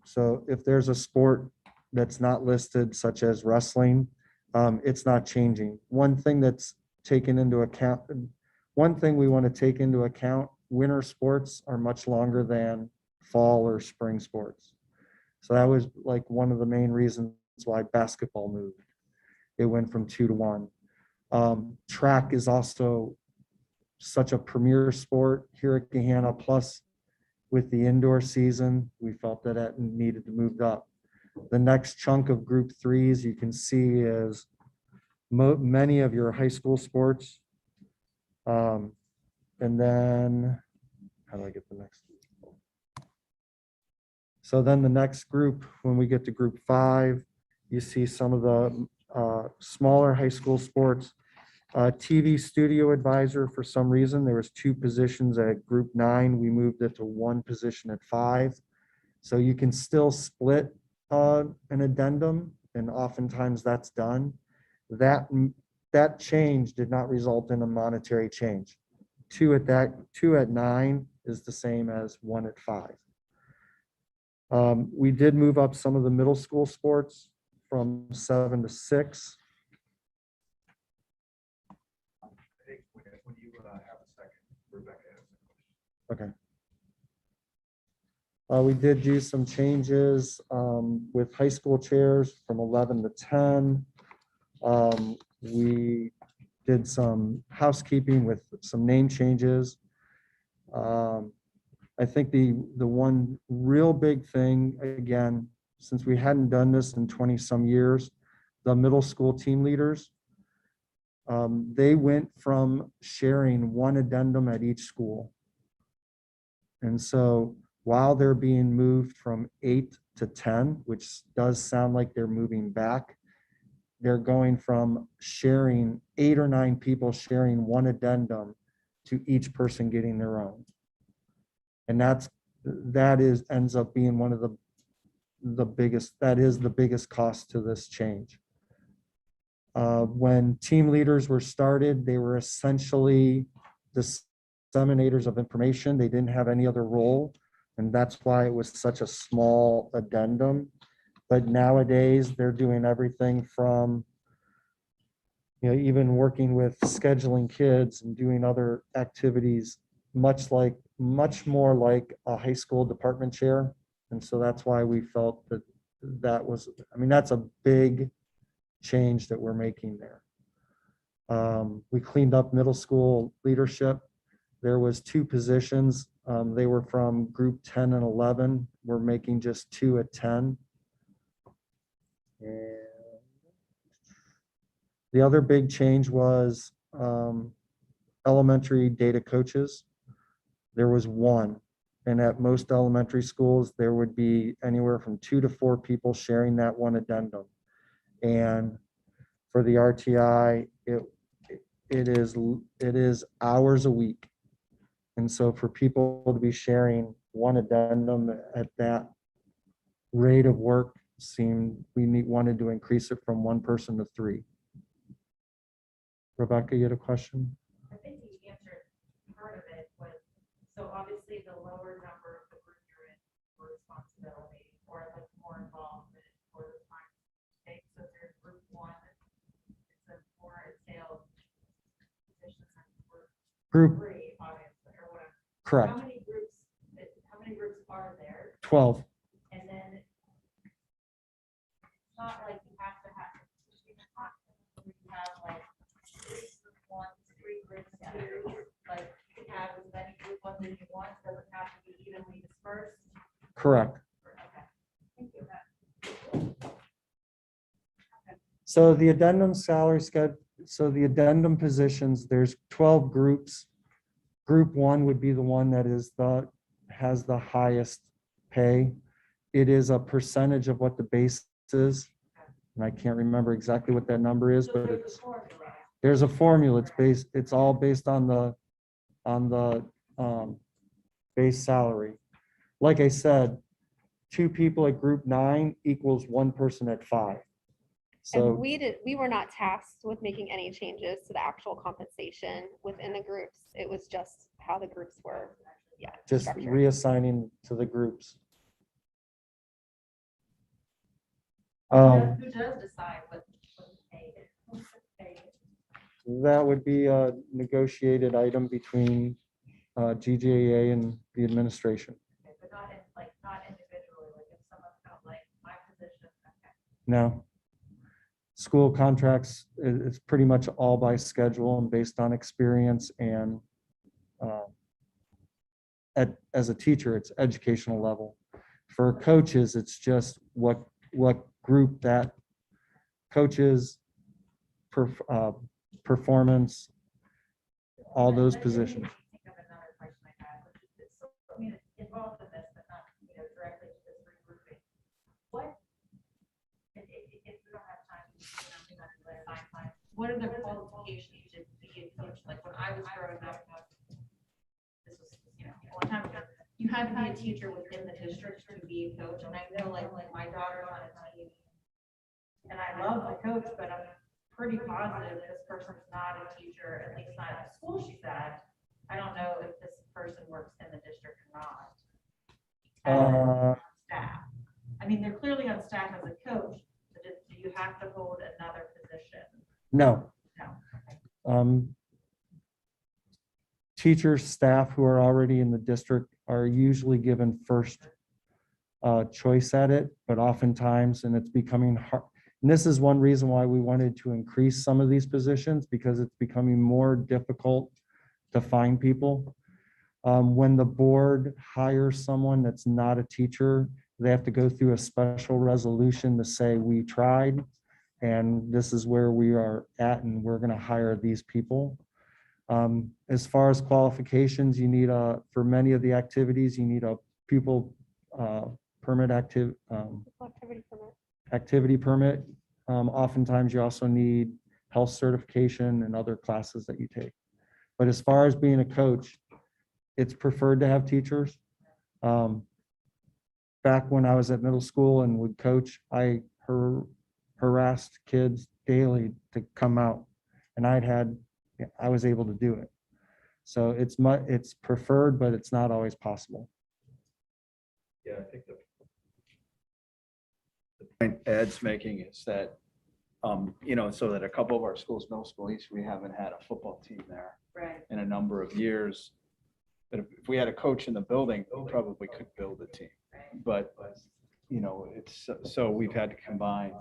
So if there's a sport that's not listed, such as wrestling, it's not changing. One thing that's taken into account, one thing we want to take into account, winter sports are much longer than fall or spring sports. So that was like one of the main reasons why basketball moved. It went from 2 to 1. Track is also such a premier sport here at Gjea, plus with the indoor season, we felt that it needed to move up. The next chunk of group 3s you can see is many of your high school sports. And then, how do I get the next? So then the next group, when we get to group 5, you see some of the smaller high school sports. TV studio advisor, for some reason, there was 2 positions at group 9. We moved it to 1 position at 5. So you can still split an addendum, and oftentimes that's done. That change did not result in a monetary change. 2 at 9 is the same as 1 at 5. We did move up some of the middle school sports from 7 to 6. When you have a second, Rebecca has a question. Okay. We did do some changes with high school chairs from 11 to 10. We did some housekeeping with some name changes. I think the one real big thing, again, since we hadn't done this in 20 some years, the middle school team leaders, they went from sharing 1 addendum at each school. And so while they're being moved from 8 to 10, which does sound like they're moving back, they're going from sharing 8 or 9 people sharing 1 addendum to each person getting their own. And ends up being one of the biggest cost to this change. When team leaders were started, they were essentially disseminators of information. They didn't have any other role, and that's why it was such a small addendum. But nowadays, they're doing everything from, even working with scheduling kids and doing other activities, much more like a high school department chair. And so that's why we felt that's a big change that we're making there. We cleaned up middle school leadership. There was 2 positions. They were from group 10 and 11. We're making just 2 at 10. And the other big change was elementary data coaches. There was 1. And at most elementary schools, there would be anywhere from 2 to 4 people sharing that 1 addendum. And for the RTI, it is hours a week. And so for people to be sharing 1 addendum at that rate of work wanted to increase it from 1 person to 3. Rebecca, you had a question? I think you answered part of it was, so obviously the lower number of the group you're in for responsibility or like more involvement or the time take. So if you're group 1, it's a more entailed positions than group 3, obviously, or whatever. Correct. How many groups are there? 12. And then it's not like you have to have, you have like 3 group 1s, 3 group 2s, like you can have as many group 1s as you want, doesn't have to be evenly dispersed. Correct. Okay. Thank you. So the addendum salary schedule, so the addendum positions, there's 12 groups. Group 1 would be the one that has the highest pay. It is a percentage of what the base is. And I can't remember exactly what that number is, but there's a formula. It's all based on the base salary. Like I said, 2 people at group 9 equals 1 person at 5. So And we were not tasked with making any changes to the actual compensation within the groups. It was just how the groups were, just structured. reassigning to the groups. Who does decide what the pay is? That would be a negotiated item between GJA and the administration. Okay, but not in, like, not individually, like if someone felt like my position, okay. No. School contracts, it's pretty much all by schedule and based on experience and as a teacher, it's educational level. For coaches, it's just what group that coaches, performance, all those positions. Think of another question I had, which is, I mean, it's involved in this, but not, directly to this regrouping. What, if we don't have time, what are the qualifications to be a coach? Like when I was growing up, this was, a long time ago, you had to be a teacher within the district to be a coach. And I know like my daughter's on a team and I love my coach, but I'm pretty positive this person's not a teacher, at least not at the school she's at. I don't know if this person works in the district or not. As staff. I mean, they're clearly on staff as a coach, but do you have to hold another position? No. No. Teachers, staff who are already in the district are usually given first choice at it, but oftentimes, and it's becoming hard. And this is one reason why we wanted to increase some of these positions, because it's becoming more difficult to find people. When the board hires someone that's not a teacher, they have to go through a special resolution to say, we tried, and this is where we are at, and we're going to hire these people. As far as qualifications, you need for many of the activities, you need a pupil permit activity permit. Oftentimes you also need health certification and other classes that you take. But as far as being a coach, it's preferred to have teachers. Back when I was at middle school and would coach, I harassed kids daily to come out, and I was able to do it. So it's preferred, but it's not always possible. Yeah, I think the point Ed's making is that, so that a couple of our schools, middle school east, we haven't had a football team there Right. in a number of years. But if we had a coach in the building, we probably could build a team. But, it's, so we've had to combine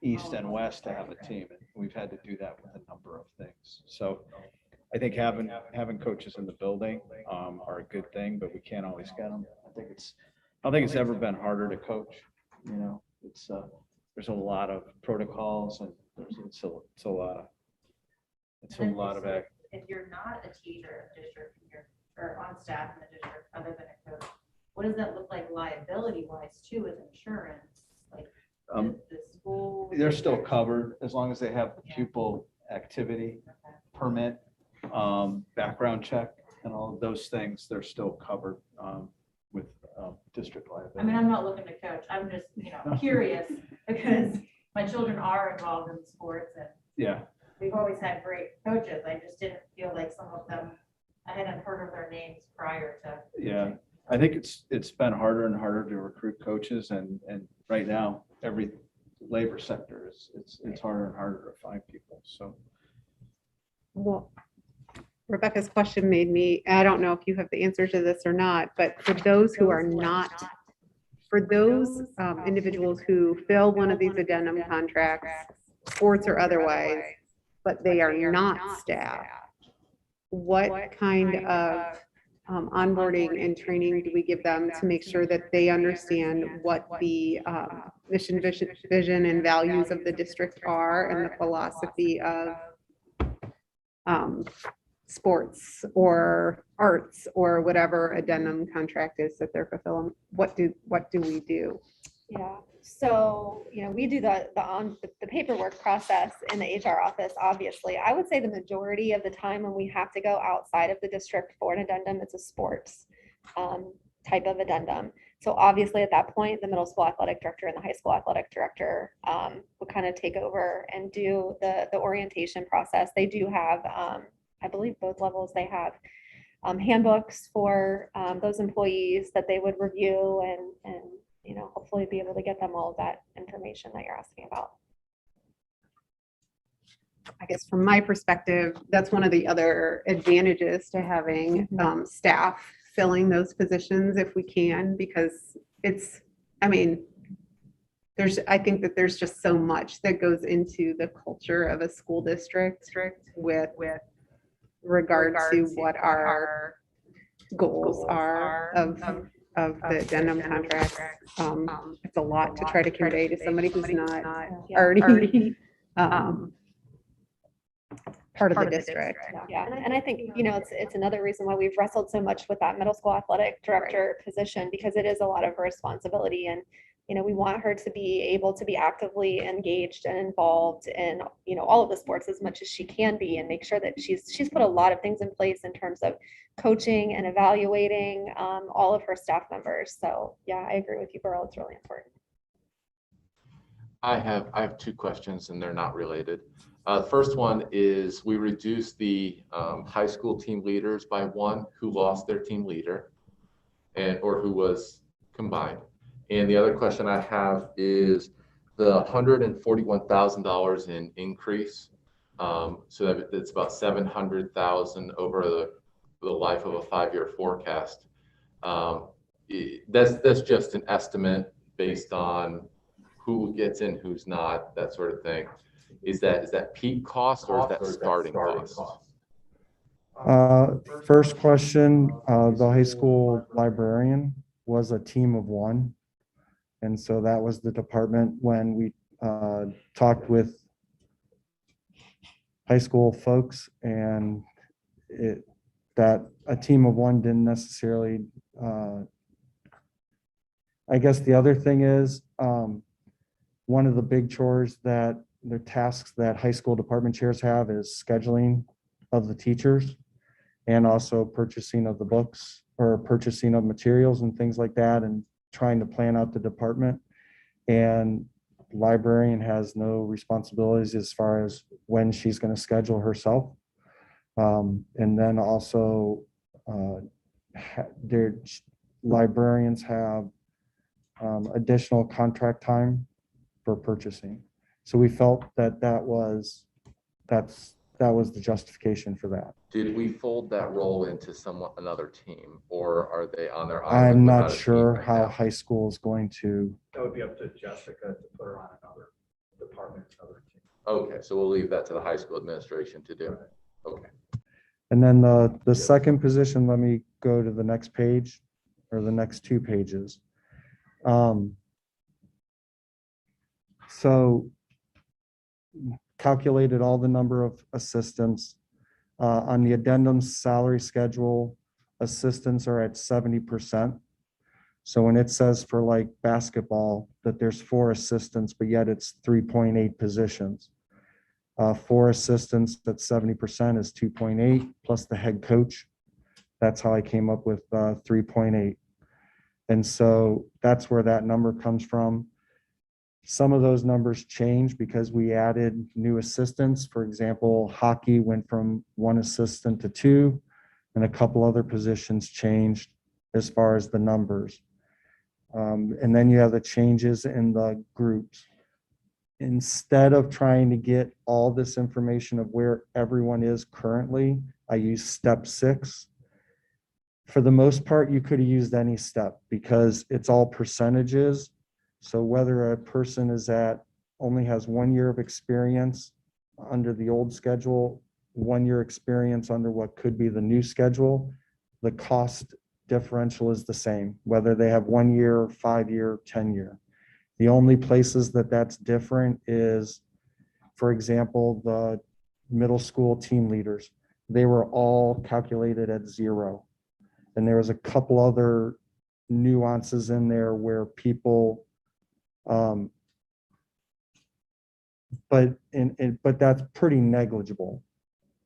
east and west to have a team. And we've had to do that with a number of things. So I think having coaches in the building are a good thing, but we can't always get them. I don't think it's ever been harder to coach. It's there's a lot of protocols and it's a lot of act. If you're not a teacher in the district, or on staff in the district, other than a coach, what does that look like liability wise too with insurance? Like the school? They're still covered as long as they have the pupil activity permit, background check, and all of those things. They're still covered with district liability. I mean, I'm not looking to coach. I'm just, curious because my children are involved in sports and Yeah. we've always had great coaches. I just didn't feel like some of them, I hadn't heard of their names prior to. Yeah, I think it's been harder and harder to recruit coaches, and right now every labor sector it's harder and harder to find people. So, Well, Rebecca's question made me, I don't know if you have the answer to this or not, but for those who are not, for those individuals who fill one of these addendum contracts, sports or otherwise, but they are not staff, what kind of onboarding and training do we give them to make sure that they understand what the mission, vision, and values of the district are, and the philosophy of sports or arts or whatever addendum contract is that they're fulfilling? What do we do? Yeah, so, we do the paperwork process in the HR office, obviously. I would say the majority of the time when we have to go outside of the district for an addendum, it's a sports type of addendum. So obviously at that point, the middle school athletic director and the high school athletic director would kind of take over and do the orientation process. They do have, I believe both levels, they have handbooks for those employees that they would review and hopefully be able to get them all of that information that you're asking about. I guess from my perspective, that's one of the other advantages to having staff filling those positions if we can, because it's, I mean, I think that there's just so much that goes into the culture of a school district with regard to what our goals are of the addendum contracts. It's a lot to try to convey to somebody who's not already part of the district. Yeah, and I think, you know, it's another reason why we've wrestled so much with that middle school athletic director position, because it is a lot of responsibility. And, you know, we want her to be able to be actively engaged and involved in, you know, all of the sports as much as she can be, and make sure that she's put a lot of things in place in terms of coaching and evaluating all of her staff members. So yeah, I agree with you, Beryl. It's really important. I have two questions and they're not related. The first one is we reduced the high school team leaders by one who lost their team leader or who was combined. And the other question I have is the $141,000 in increase. So that it's about $700,000 over the life of a 5-year forecast. That's just an estimate based on who gets in, who's not, that sort of thing. Is that peak cost or is that starting cost? First question, the high school librarian was a team of one. And so that was the department when we talked with high school folks, and that a team of one didn't necessarily, I guess the other thing is, one of the big chores that the tasks that high school department chairs have is scheduling of the teachers and also purchasing of the books or purchasing of materials and things like that, and trying to plan out the department. And the librarian has no responsibilities as far as when she's going to schedule herself. And then also their librarians have additional contract time for purchasing. So we felt that that was the justification for that. Did we fold that role into another team, or are they on their own? I'm not sure how high school is going to. That would be up to Jessica to put her on another department, another team. Okay, so we'll leave that to the high school administration to do. Okay. And then the second position, let me go to the next page or the next 2 pages. So calculated all the number of assistants. On the addendum salary schedule, assistants are at 70%. So when it says for like basketball that there's 4 assistants, but yet it's 3.8 positions. 4 assistants at 70% is 2.8 plus the head coach. That's how I came up with 3.8. And so that's where that number comes from. Some of those numbers change because we added new assistants. For example, hockey went from 1 assistant to 2, and a couple other positions changed as far as the numbers. And then you have the changes in the groups. Instead of trying to get all this information of where everyone is currently, I use step 6. For the most part, you could have used any step because it's all percentages. So whether a person only has 1 year of experience under the old schedule, 1 year experience under what could be the new schedule, the cost differential is the same, whether they have 1 year, 5 year, 10 year. The only places that's different is, for example, the middle school team leaders. They were all calculated at 0. And there was a couple other nuances in there where people, but that's pretty negligible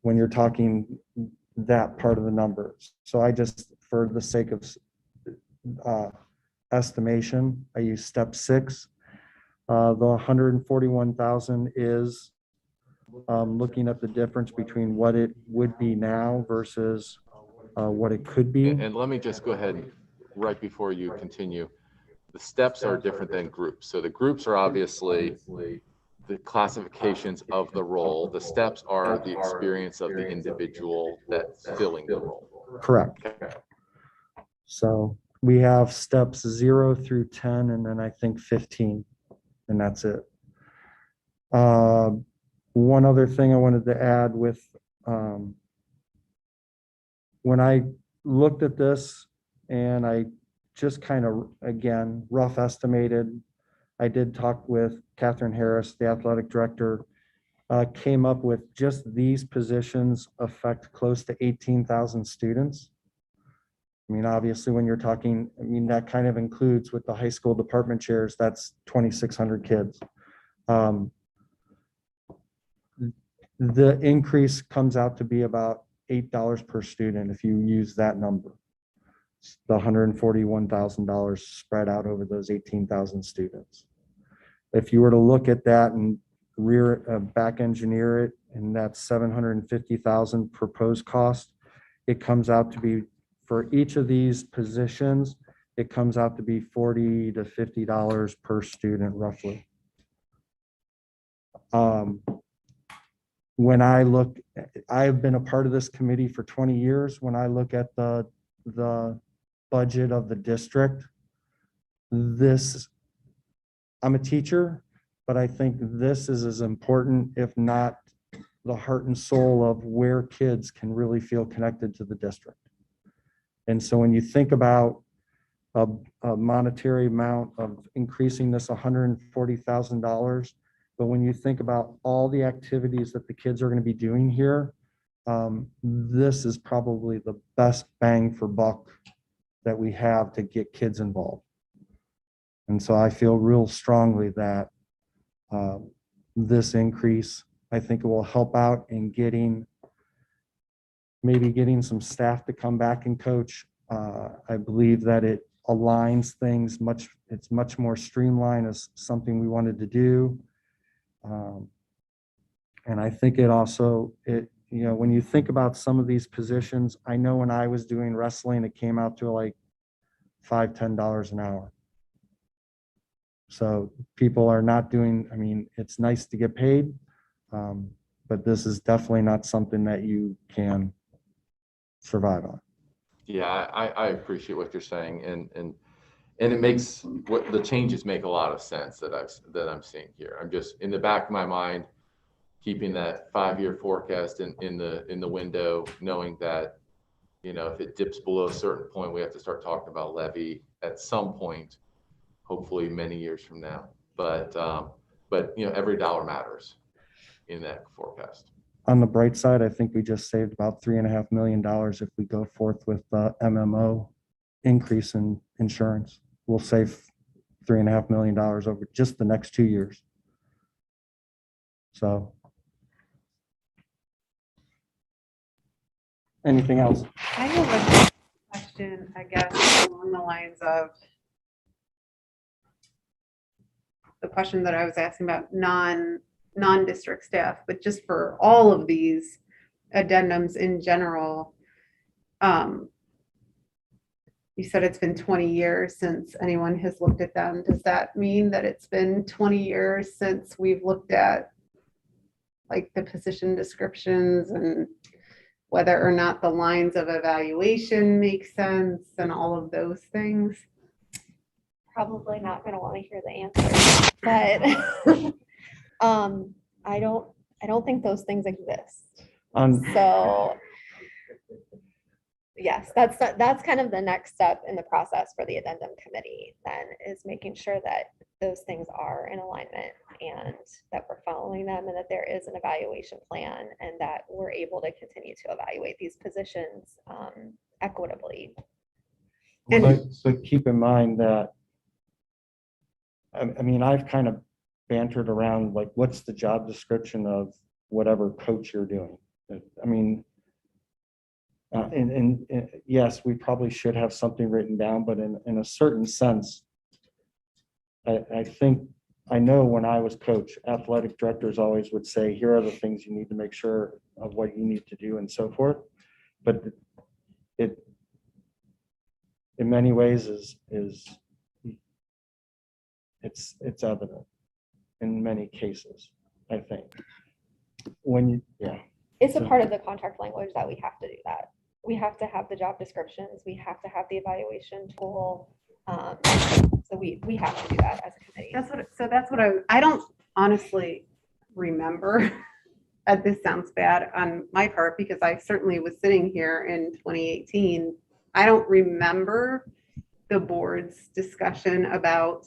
when you're talking that part of the numbers. So I just, for the sake of estimation, I use step 6. The 141,000 is looking at the difference between what it would be now versus what it could be. And let me just go ahead right before you continue. The steps are different than groups. So the groups are obviously the classifications of the role. The steps are the experience of the individual that's filling the role. Correct. Okay. So we have steps 0 through 10, and then I think 15, and that's it. One other thing I wanted to add with, when I looked at this and I just kind of, again, rough estimated, I did talk with Catherine Harris, the athletic director, came up with just these positions affect close to 18,000 students. I mean, obviously, when you're talking, I mean, that kind of includes with the high school department chairs, that's 2,600 kids. The increase comes out to be about $8 per student if you use that number. It's the $141,000 spread out over those 18,000 students. If you were to look at that and back engineer it, and that's $750,000 proposed cost, it comes out to be, for each of these positions, it comes out to be $40 to $50 per student roughly. When I look, I've been a part of this committee for 20 years. When I look at the budget of the district, I'm a teacher, but I think this is as important, if not the heart and soul of where kids can really feel connected to the district. And so when you think about a monetary amount of increasing this $140,000, but when you think about all the activities that the kids are going to be doing here, this is probably the best bang for buck that we have to get kids involved. And so I feel real strongly that this increase, I think it will help out in maybe getting some staff to come back and coach. I believe that it aligns things it's much more streamlined as something we wanted to do. And I think it also, when you think about some of these positions, I know when I was doing wrestling, it came out to like $5, $10 an hour. So people are not doing, I mean, it's nice to get paid, but this is definitely not something that you can survive on. Yeah, I appreciate what you're saying, and it makes what the changes make a lot of sense that I'm seeing here. I'm just in the back of my mind keeping that 5-year forecast in the window, knowing that, if it dips below a certain point, we have to start talking about levy at some point, hopefully many years from now. But every dollar matters in that forecast. On the bright side, I think we just saved about $3.5 million if we go forth with the MMO increase in insurance. We'll save $3.5 million over just the next 2 years. So, anything else? I have a question, I guess, along the lines of the question that I was asking about non-district staff, but just for all of these addendums in general. You said it's been 20 years since anyone has looked at them. Does that mean that it's been 20 years since we've looked at like the position descriptions and whether or not the lines of evaluation make sense and all of those things? Probably not going to want to hear the answer, but I don't think those things exist. So yes, that's kind of the next step in the process for the addendum committee then, is making sure that those things are in alignment and that we're following them and that there is an evaluation plan and that we're able to continue to evaluate these positions equitably. But keep in mind that, I mean, I've kind of bantered around, like, what's the job description of whatever coach you're doing? I mean, and yes, we probably should have something written down, but in a certain sense, I think, I know when I was coach, athletic directors always would say, here are the things you need to make sure of what you need to do and so forth. But it, in many ways, it's evident in many cases. I think. When you, yeah. It's a part of the contract language that we have to do that. We have to have the job descriptions, we have to have the evaluation tool. So we have to do that as a committee. That's what I don't honestly remember. This sounds bad on my part because I certainly was sitting here in 2018. I don't remember the board's discussion about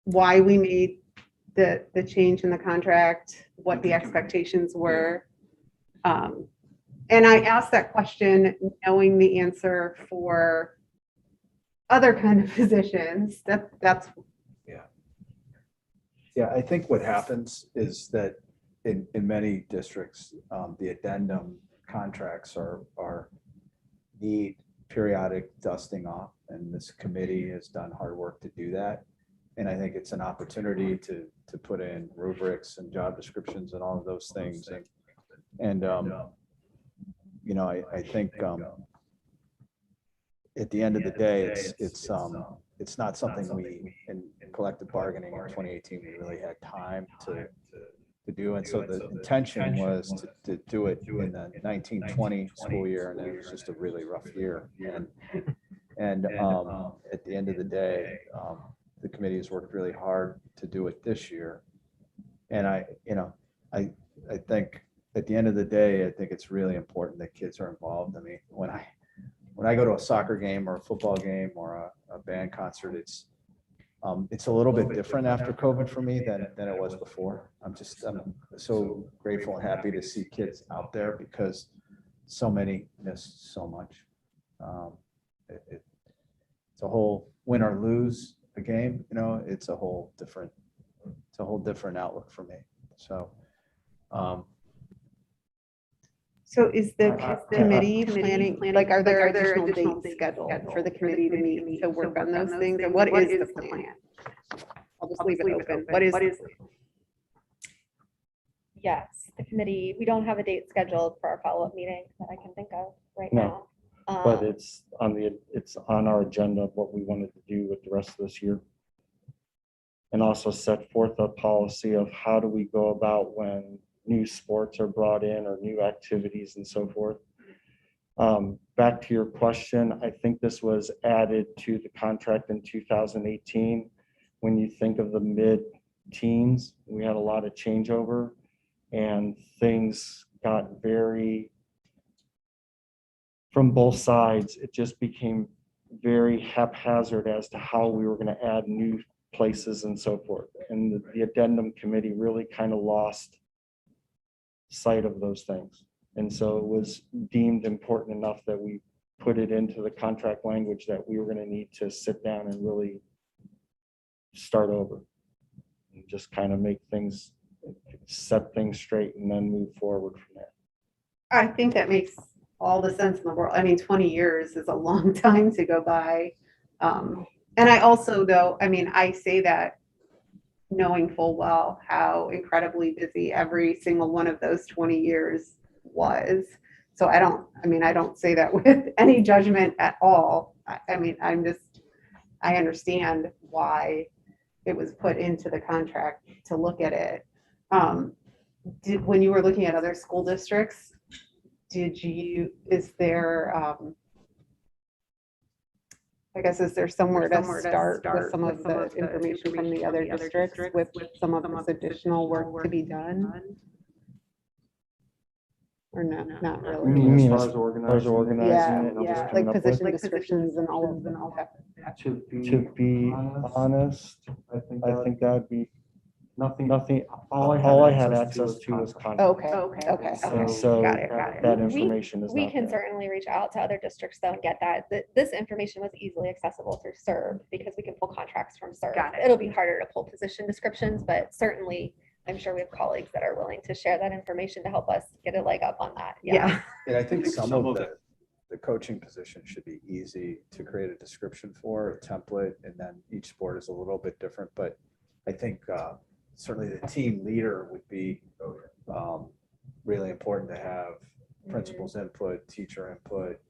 why we made the change in the contract, what the expectations were. And I asked that question knowing the answer for other kind of positions. That's Yeah, I think what happens is that in many districts, the addendum contracts need periodic dusting off, and this committee has done hard work to do that. And I think it's an opportunity to put in rubrics and job descriptions and all of those things. And you know, I think at the end of the day, it's not something we in collective bargaining in 2018 we really had time to do. And so the intention was to do it in the 1920 school year, and it was just a really rough year. And at the end of the day, the committee has worked really hard to do it this year. And I think at the end of the day, I think it's really important that kids are involved. I mean, when I go to a soccer game or a football game or a band concert, it's a little bit different after COVID for me than it was before. I'm so grateful and happy to see kids out there because so many miss so much. It's a whole win or lose a game, you know, it's a whole different outlook for me. So, so is the committee planning, like, are there additional dates scheduled for the committee to meet to work on those things? And what is the plan? I'll just leave it open. What is? Yes, the committee, we don't have a date scheduled for our follow-up meeting that I can think of right No. now. But it's on our agenda of what we wanted to do with the rest of this year. And also set forth a policy of how do we go about when new sports are brought in or new activities and so forth. Back to your question, I think this was added to the contract in 2018. When you think of the mid-teens, we had a lot of changeover and things got from both sides, it just became very haphazard as to how we were going to add new places and so forth. And the addendum committee really kind of lost sight of those things. And so it was deemed important enough that we put it into the contract language that we were going to need to sit down and really start over and just kind of set things straight and then move forward from there. I think that makes all the sense in the world. I mean, 20 years is a long time to go by. And I also, though, I mean, I say that knowing full well how incredibly busy every single one of those 20 years was. So I don't say that with any judgment at all. I mean, I understand why it was put into the contract to look at it. When you were looking at other school districts, is there somewhere to start with some of the information from the other districts with some of this additional work to be done? Or no, not really? You mean as far as organizing it and just coming Like up with? position descriptions and all of that. To be honest, I think that would be nothing. All I had access to was content. Okay. So Got it. that information is We not can there. certainly reach out to other districts though and get that. This information was easily accessible through SERB because we can pull contracts from SERB. Got it. It'll be harder to pull position descriptions, but certainly I'm sure we have colleagues that are willing to share that information to help us get a leg up on that. Yeah. And I think some of the coaching position should be easy to create a description for, a template, and then each sport is a little bit different. But I think certainly the team leader would be really important to have principal's input, teacher input,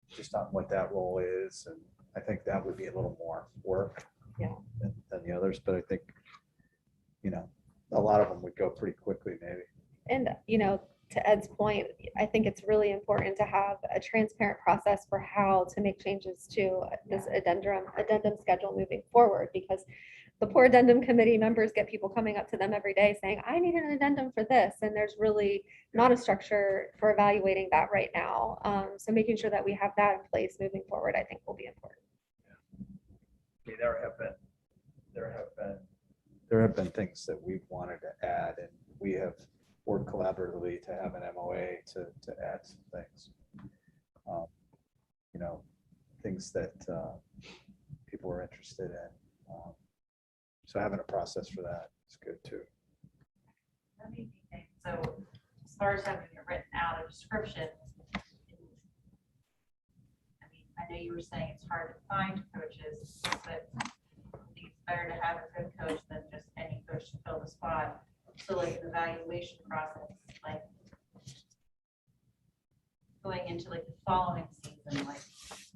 just on what that role is. And I think that would be a little more work Yeah. than the others, but I think, a lot of them would go pretty quickly, maybe. And, to Ed's point, I think it's really important to have a transparent process for how to make changes to this addendum schedule moving forward, because the poor addendum committee members get people coming up to them every day saying, I need an addendum for this. And there's really not a structure for evaluating that right now. So making sure that we have that in place moving forward, I think will be important. There have been things that we've wanted to add, and we have worked collaboratively to have an MOA to add some things. Things that people are interested in. So having a process for that is good too. That made me think. So as far as having it written out, a description, I mean, I know you were saying it's hard to find coaches, but I think it's better to have a good coach than just any coach to fill the spot. So like the evaluation process, like going into like the following season, like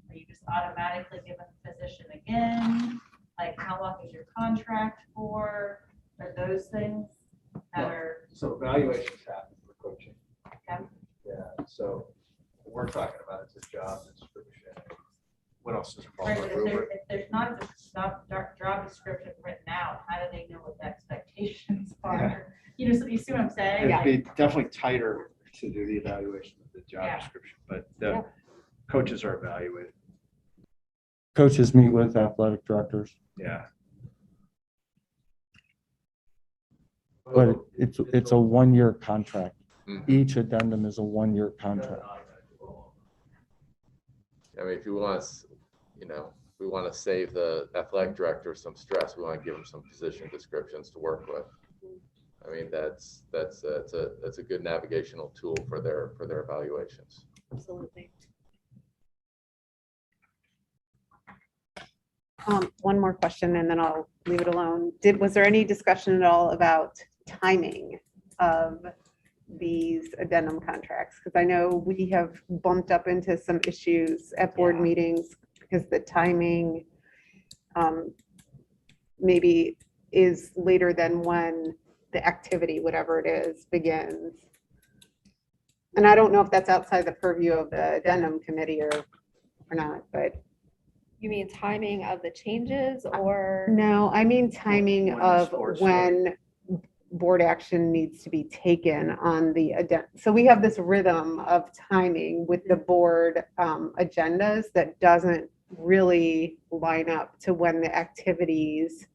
are you just automatically given the position again? Like how long is your contract for? Are those things that are, So evaluations happen for coaching. okay? Yeah, so what we're talking about is a job description. What else is Right, involved? but if there's not a job description written out, how do they know what the expectations are? So you see what I'm saying? It'd be definitely tighter to do the evaluation of the job Yeah. description, but the coaches are evaluated. Coaches meet with athletic directors, Yeah. but it's a 1-year contract. Mhm. Each addendum is a 1-year contract. I mean, if you want us, we want to save the athletic director some stress, we want to give them some position descriptions to work with. I mean, that's a good navigational tool for their evaluations. Absolutely. One more question and then I'll leave it alone. Was there any discussion at all about timing of these addendum contracts? Because I know we have bumped up into some issues at board meetings because the timing maybe is later than when the activity, whatever it is, begins. And I don't know if that's outside the purview of the addendum committee or not, but. You mean timing of the changes or? No, I mean timing When the of sports when board action needs to be taken on the addendum. So we have this rhythm of timing with the board agendas that doesn't really line up to when the activities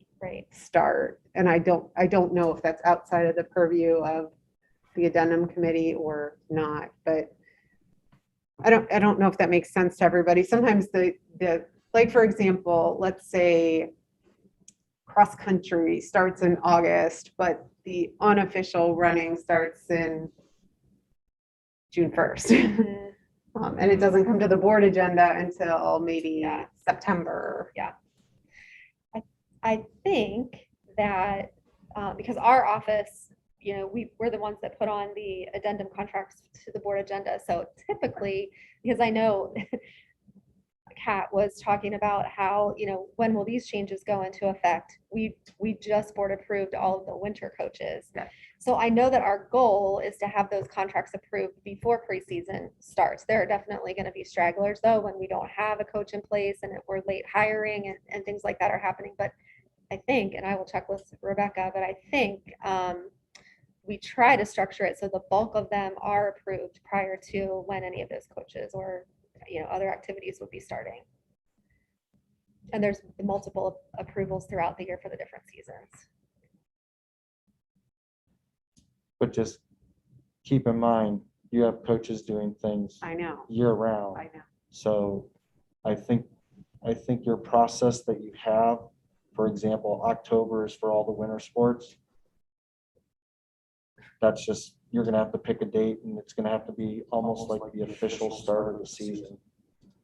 start. And I don't know if that's outside of the purview of the addendum committee or not, but I don't know if that makes sense to everybody. Sometimes like, for example, let's say cross country starts in August, but the unofficial running starts in June 1st. And it doesn't come to the board agenda until maybe September. Yeah. I think that because our office, we're the ones that put on the addendum contracts to the board agenda. So typically, because I know Kat was talking about how, when will these changes go into effect? We just board approved all of the winter coaches. Yeah. So I know that our goal is to have those contracts approved before preseason starts. There are definitely going to be stragglers though, when we don't have a coach in place and we're late hiring and things like that are happening. But I think, and I will check with Rebecca, but I think we try to structure it so the bulk of them are approved prior to when any of those coaches or other activities would be starting. And there's multiple approvals throughout the year for the different seasons. But just keep in mind, you have coaches doing things I know. year round. I know. So I think your process that you have, for example, October is for all the winter sports. That's just, you're gonna have to pick a date and it's gonna have to be almost like the official start of the season.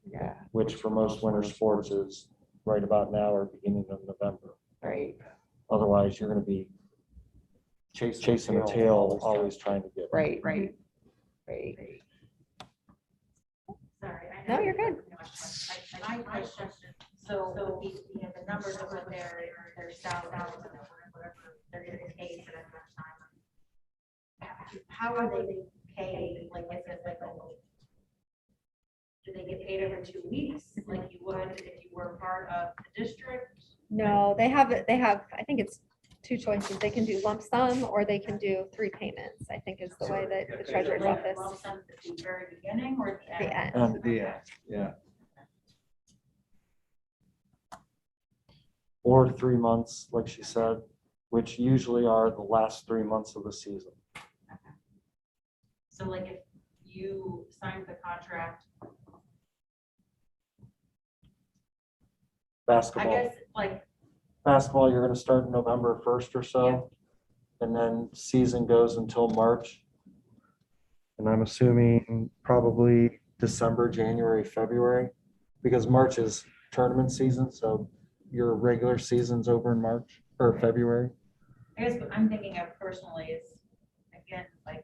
Yeah. Which for most winter sports is right about now or beginning of November. Right. Otherwise, you're gonna be chasing the tail, always trying to get. Right. Sorry. No, you're good. My question, So the numbers over their salaries, whatever they're getting paid for that time. How are they paid? Like, is it like, do they get paid over 2 weeks, like you would if you were part of the district? No, they have, I think it's two choices. They can do lump sum or they can do 3 payments, I think is the way that the treasurer's office. Lump sum at the very beginning or at the The end? end. Yeah. Or 3 months, like she said, which usually are the last 3 months of the season. So like if you signed the contract, I Basketball, guess like, basketball, you're gonna start November 1st or so. And then season goes until March. And I'm assuming probably December, January, February, because March is tournament season, so your regular season's over in March or February. I guess what I'm thinking of personally is, again, like,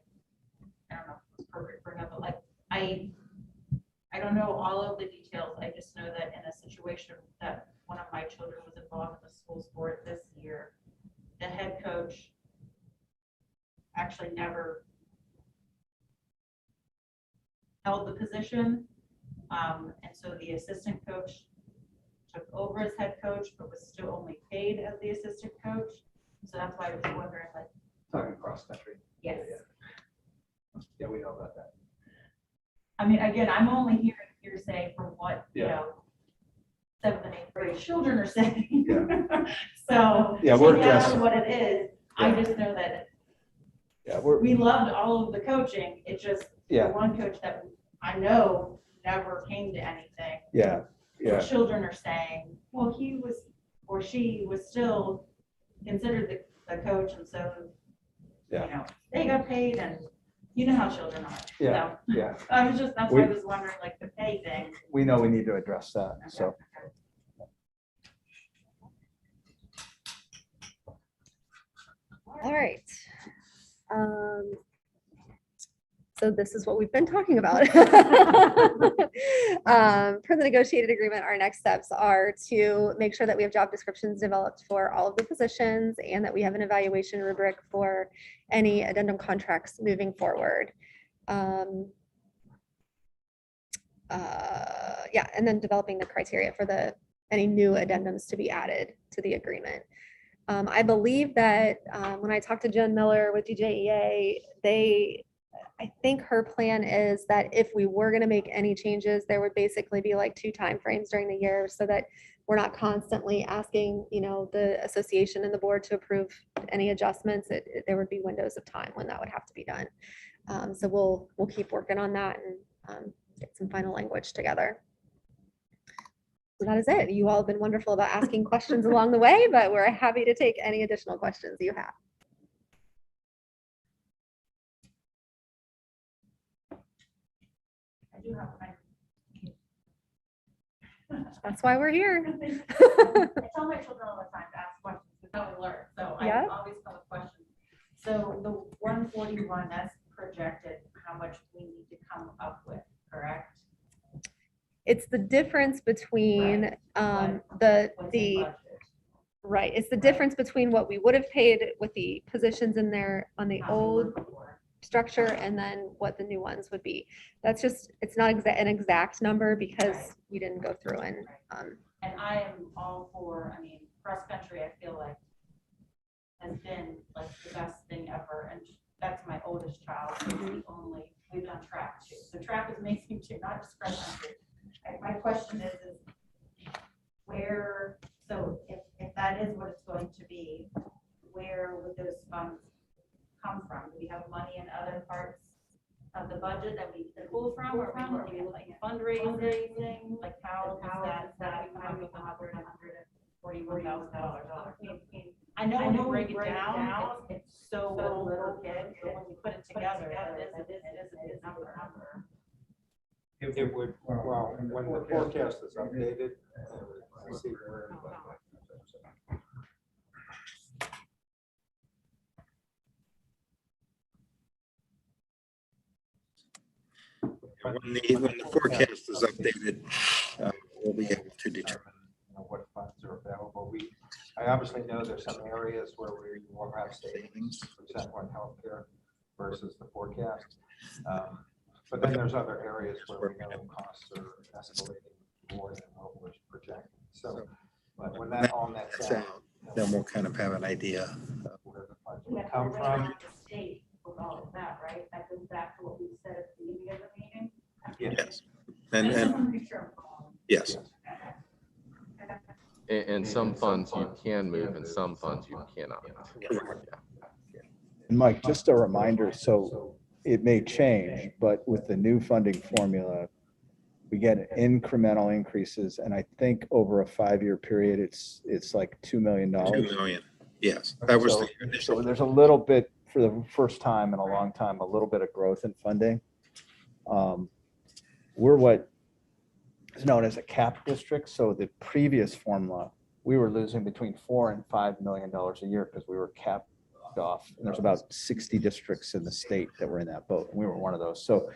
I don't know if it's appropriate for another, like, I don't know all of the details. I just know that in a situation that one of my children was involved in the school sport this year, the head coach actually never held the position. And so the assistant coach took over as head coach, but was still only paid as the assistant coach. So that's why I was wondering, like, Talking cross country. yes. Yeah, we know about that. I mean, again, I'm only hearing hearsay from what, you Yeah. know, 7th and 8th grade children are saying. Yeah. So, Yeah, we're take that guessing. for what it is. I just know that Yeah, we loved all of the coaching. It just, the Yeah. one coach that I know never came to anything. yeah, The children are saying, well, he was, or she was still considered the coach, and so, you Yeah. know, they got paid, and you know how children are. Yeah. So, yeah. I was just, that's why I was wondering, like, the pay thing. We know we need to address that, so. All right. So this is what we've been talking about. Per the negotiated agreement, our next steps are to make sure that we have job descriptions developed for all of the positions and that we have an evaluation rubric for any addendum contracts moving forward. Yeah, and then developing the criteria for any new addendums to be added to the agreement. I believe that when I talked to Jen Miller with Gjea, I think her plan is that if we were going to make any changes, there would basically be like 2 timeframes during the year so that we're not constantly asking, you know, the association and the board to approve any adjustments. There would be windows of time when that would have to be done. So we'll keep working on that and get some final language together. So that is it. You all have been wonderful about asking questions along the way, but we're happy to take any additional questions you have. I do have my. That's why we're here. I tell my children all the time to ask questions, because how we learn, so Yeah. I always come with questions. So the 141, that's projected how much we need to come up with, correct? It's the difference between What's in the budget? right. It's the difference between what we would have paid with the positions in there on the How we old were before. structure and then what the new ones would be. That's just, it's not an exact number because we didn't go through and And I am all for, I mean, cross country, I feel like has been like the best thing ever. And that's my oldest child. So it's the only, we've done track too. So track is amazing too, not just cross country. My question is where, so if that is what it's going to be, where would those funds come from? Do we have money in other parts of the budget that we can pull from, or are we looking at like fundraising? Like how does that come up with $141,000? I know when you break it down, it's so little kids, but when you put it together, it is a big number. It would, well, when the forecast is updated, we'll see where. When the forecast is updated, we'll be able to determine obviously know there's some areas where we will have savings, for example, in healthcare versus the forecast. But then there's other areas where we know costs are escalating more than what we're projecting. So, but when that all nets out, Then we'll kind of have an idea. of where the budget We will have to come wait from. on the state with all of that, right? That goes back to what we said at the beginning of the meeting. Yes. I And, just and want to make sure I'm following. yes, And some funds you can move and some funds you cannot. Yeah. And Mike, just a reminder, so it may change, but with the new funding formula, we get incremental increases, and I think over a 5-year period, it's like $2 million. 2 million. Yes, that was the So initial. there's a little bit, for the first time in a long time, a little bit of growth in funding. We're what is known as a cap district. So the previous formula, we were losing between $4 and $5 million a year because we were capped off. And there's about 60 districts in the state that were in that boat, and we were one of those. So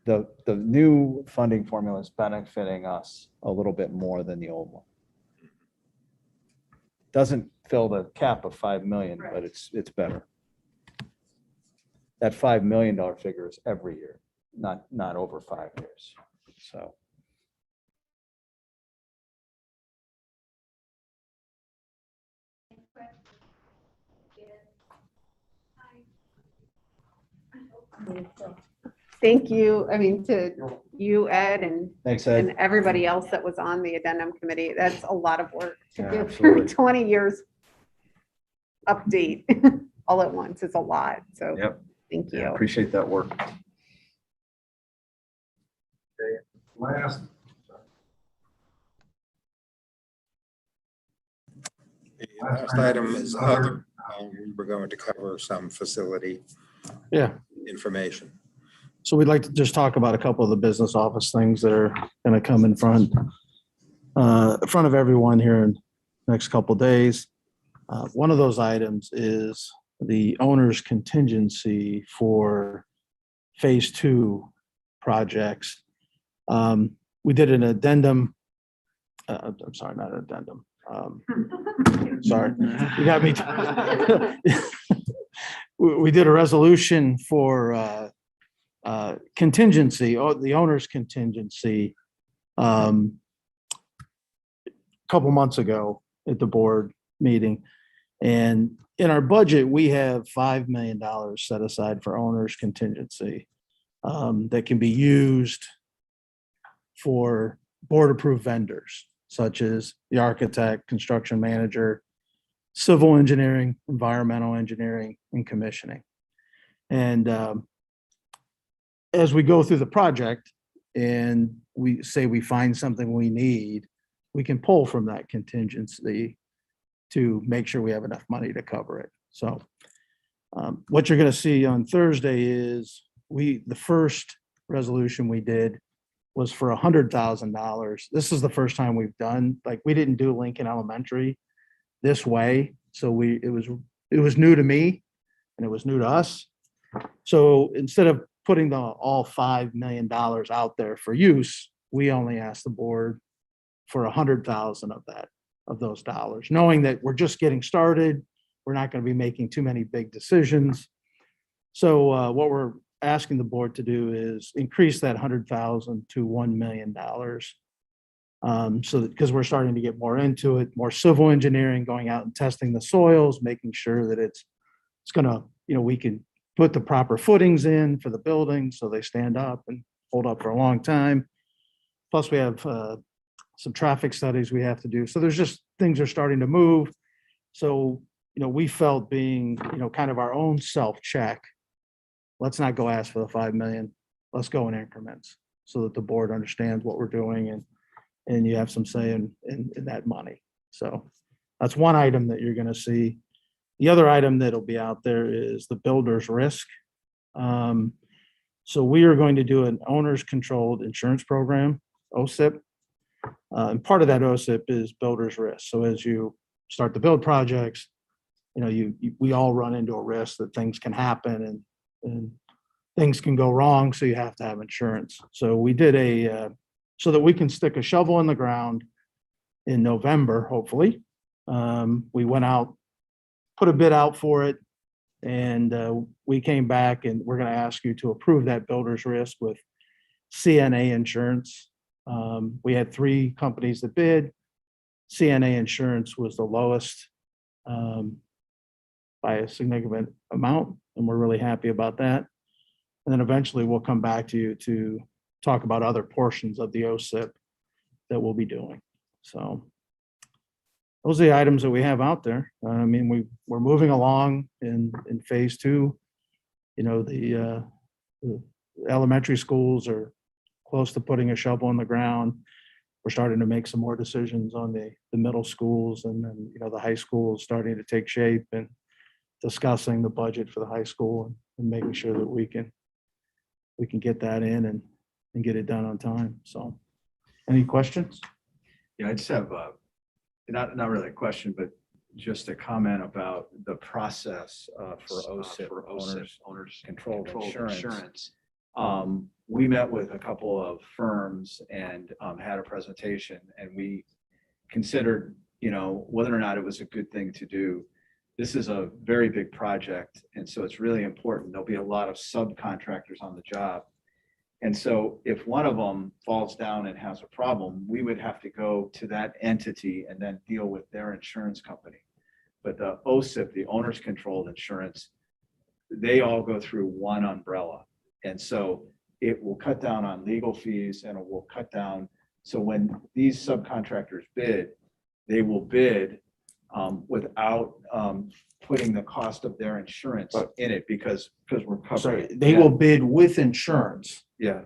the new funding formula is benefiting us a little bit more than the old one. Doesn't fill the cap of 5 million, but it's better. That $5 million figure is every year, not over 5 years. So. Thank you, I mean, to you, Ed, and Thanks, and Ed. everybody else that was on the addendum committee. That's a lot of work to Yeah, give through absolutely. 20 years update all at once. It's a lot. So Yep. thank Yeah, you. appreciate that work. Last. The last item is other. We're going to cover some facility Yeah, information. so we'd like to just talk about a couple of the business office things that are going to come in front of everyone here in the next couple of days. One of those items is the owner's contingency for phase 2 projects. We did an addendum. I'm sorry, not an addendum. Sorry, you got me. We did a resolution for contingency, the owner's contingency, a couple months ago at the board meeting. And in our budget, we have $5 million set aside for owner's contingency that can be used for board-approved vendors, such as the architect, construction manager, civil engineering, environmental engineering, and commissioning. And as we go through the project and we say we find something we need, we can pull from that contingency to make sure we have enough money to cover it. So what you're going to see on Thursday is the first resolution we did was for $100,000. This is the first time we've done, like, we didn't do Lincoln Elementary this way. So it was new to me and it was new to us. So instead of putting all $5 million out there for use, we only asked the board for 100,000 of those dollars, knowing that we're just getting started. We're not going to be making too many big decisions. So what we're asking the board to do is increase that 100,000 to $1 million. So that, because we're starting to get more into it, more civil engineering, going out and testing the soils, making sure that it's gonna, we can put the proper footings in for the building so they stand up and hold up for a long time. Plus we have some traffic studies we have to do. So there's just, things are starting to move. So, we felt being, kind of our own self-check, let's not go ask for the 5 million. Let's go in increments so that the board understands what we're doing and you have some say in that money. So that's one item that you're going to see. The other item that'll be out there is the builder's risk. So we are going to do an owner's controlled insurance program, OSIP. And part of that OSIP is builder's risk. So as you start to build projects, we all run into a risk that things can happen and things can go wrong. So you have to have insurance. So we did so that we can stick a shovel in the ground in November, hopefully, We went out, put a bid out for it, and we came back and we're going to ask you to approve that builder's risk with CNA Insurance. We had 3 companies that bid. CNA Insurance was the lowest by a significant amount, and we're really happy about that. And then eventually we'll come back to you to talk about other portions of the OSIP that we'll be doing. So those are the items that we have out there. I mean, we're moving along in phase 2. You know, the elementary schools are close to putting a shovel in the ground. We're starting to make some more decisions on the middle schools, and then, you know, the high school is starting to take shape and discussing the budget for the high school and making sure that we can get that in and get it done on time. So any questions? Yeah, I just have not really a question, but just a comment about the process for OSIP, owners controlled insurance. We met with a couple of firms and had a presentation, and we considered, you know, whether or not it was a good thing to do. This is a very big project, and so it's really important. There'll be a lot of subcontractors on the job. And so if one of them falls down and has a problem, we would have to go to that entity and then deal with their insurance company. But the OSIP, the owner's controlled insurance, they all go through one umbrella. And so it will cut down on legal fees, and it will cut down. So when these subcontractors bid, they will bid without putting the cost of their insurance in it because we're covering Sorry, it. they will bid with insurance. Yeah.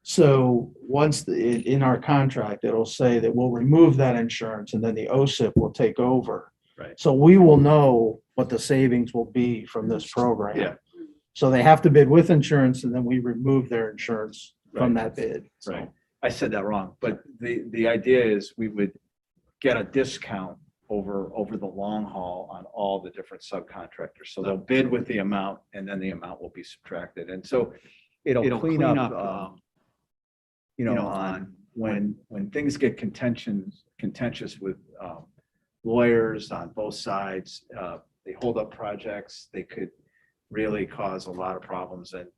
So once in our contract, it'll say that we'll remove that insurance and then the OSIP will take over. Right. So we will know what the savings will be from this program. Yeah. So they have to bid with insurance, and then we remove their insurance from that bid. So- Right. I said that wrong, but the idea is we would get a discount over the long haul on all the different subcontractors. So they'll bid with the amount, and then the amount will be subtracted. And so it'll clean up, you know, on when things get contentious with lawyers on both sides, they hold up projects, they could really cause a lot of problems. And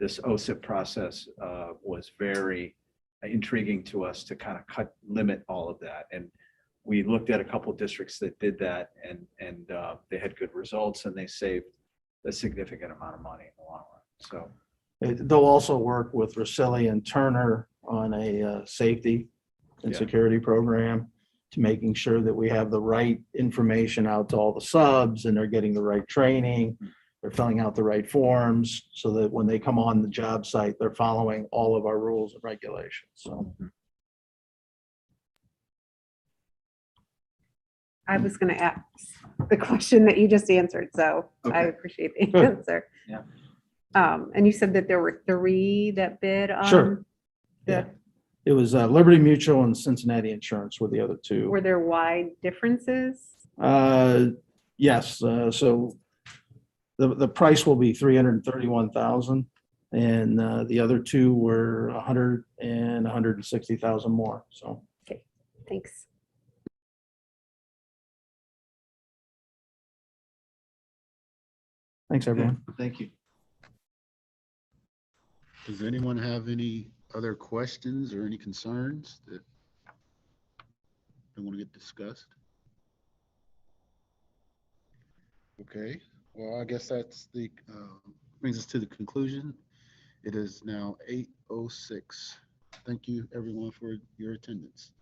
this OSIP process was very intriguing to us to kind of limit all of that. And we looked at a couple of districts that did that, and they had good results, and they saved a significant amount of money in the long run. So They'll also work with Rosilli and Turner on a safety and Yeah. security program to making sure that we have the right information out to all the subs, and they're getting the right training. They're filling out the right forms so that when they come on the job site, they're following all of our rules and regulations. So I was going to ask the question that you just answered, so I Okay. appreciate the Good. answer. Yeah. And you said that there were 3 that bid on? Sure. the- Yeah. It was Liberty Mutual and Cincinnati Insurance were the other 2. Were there wide differences? Yes, so the price will be 331,000, and the other 2 were 100 and 160,000 more. So Thanks. thanks, everyone. thank you. Does anyone have any other questions or any concerns that they want to get discussed? Okay, well, I guess that's brings us to the conclusion. It is now 8:06. Thank you, everyone, for your attendance.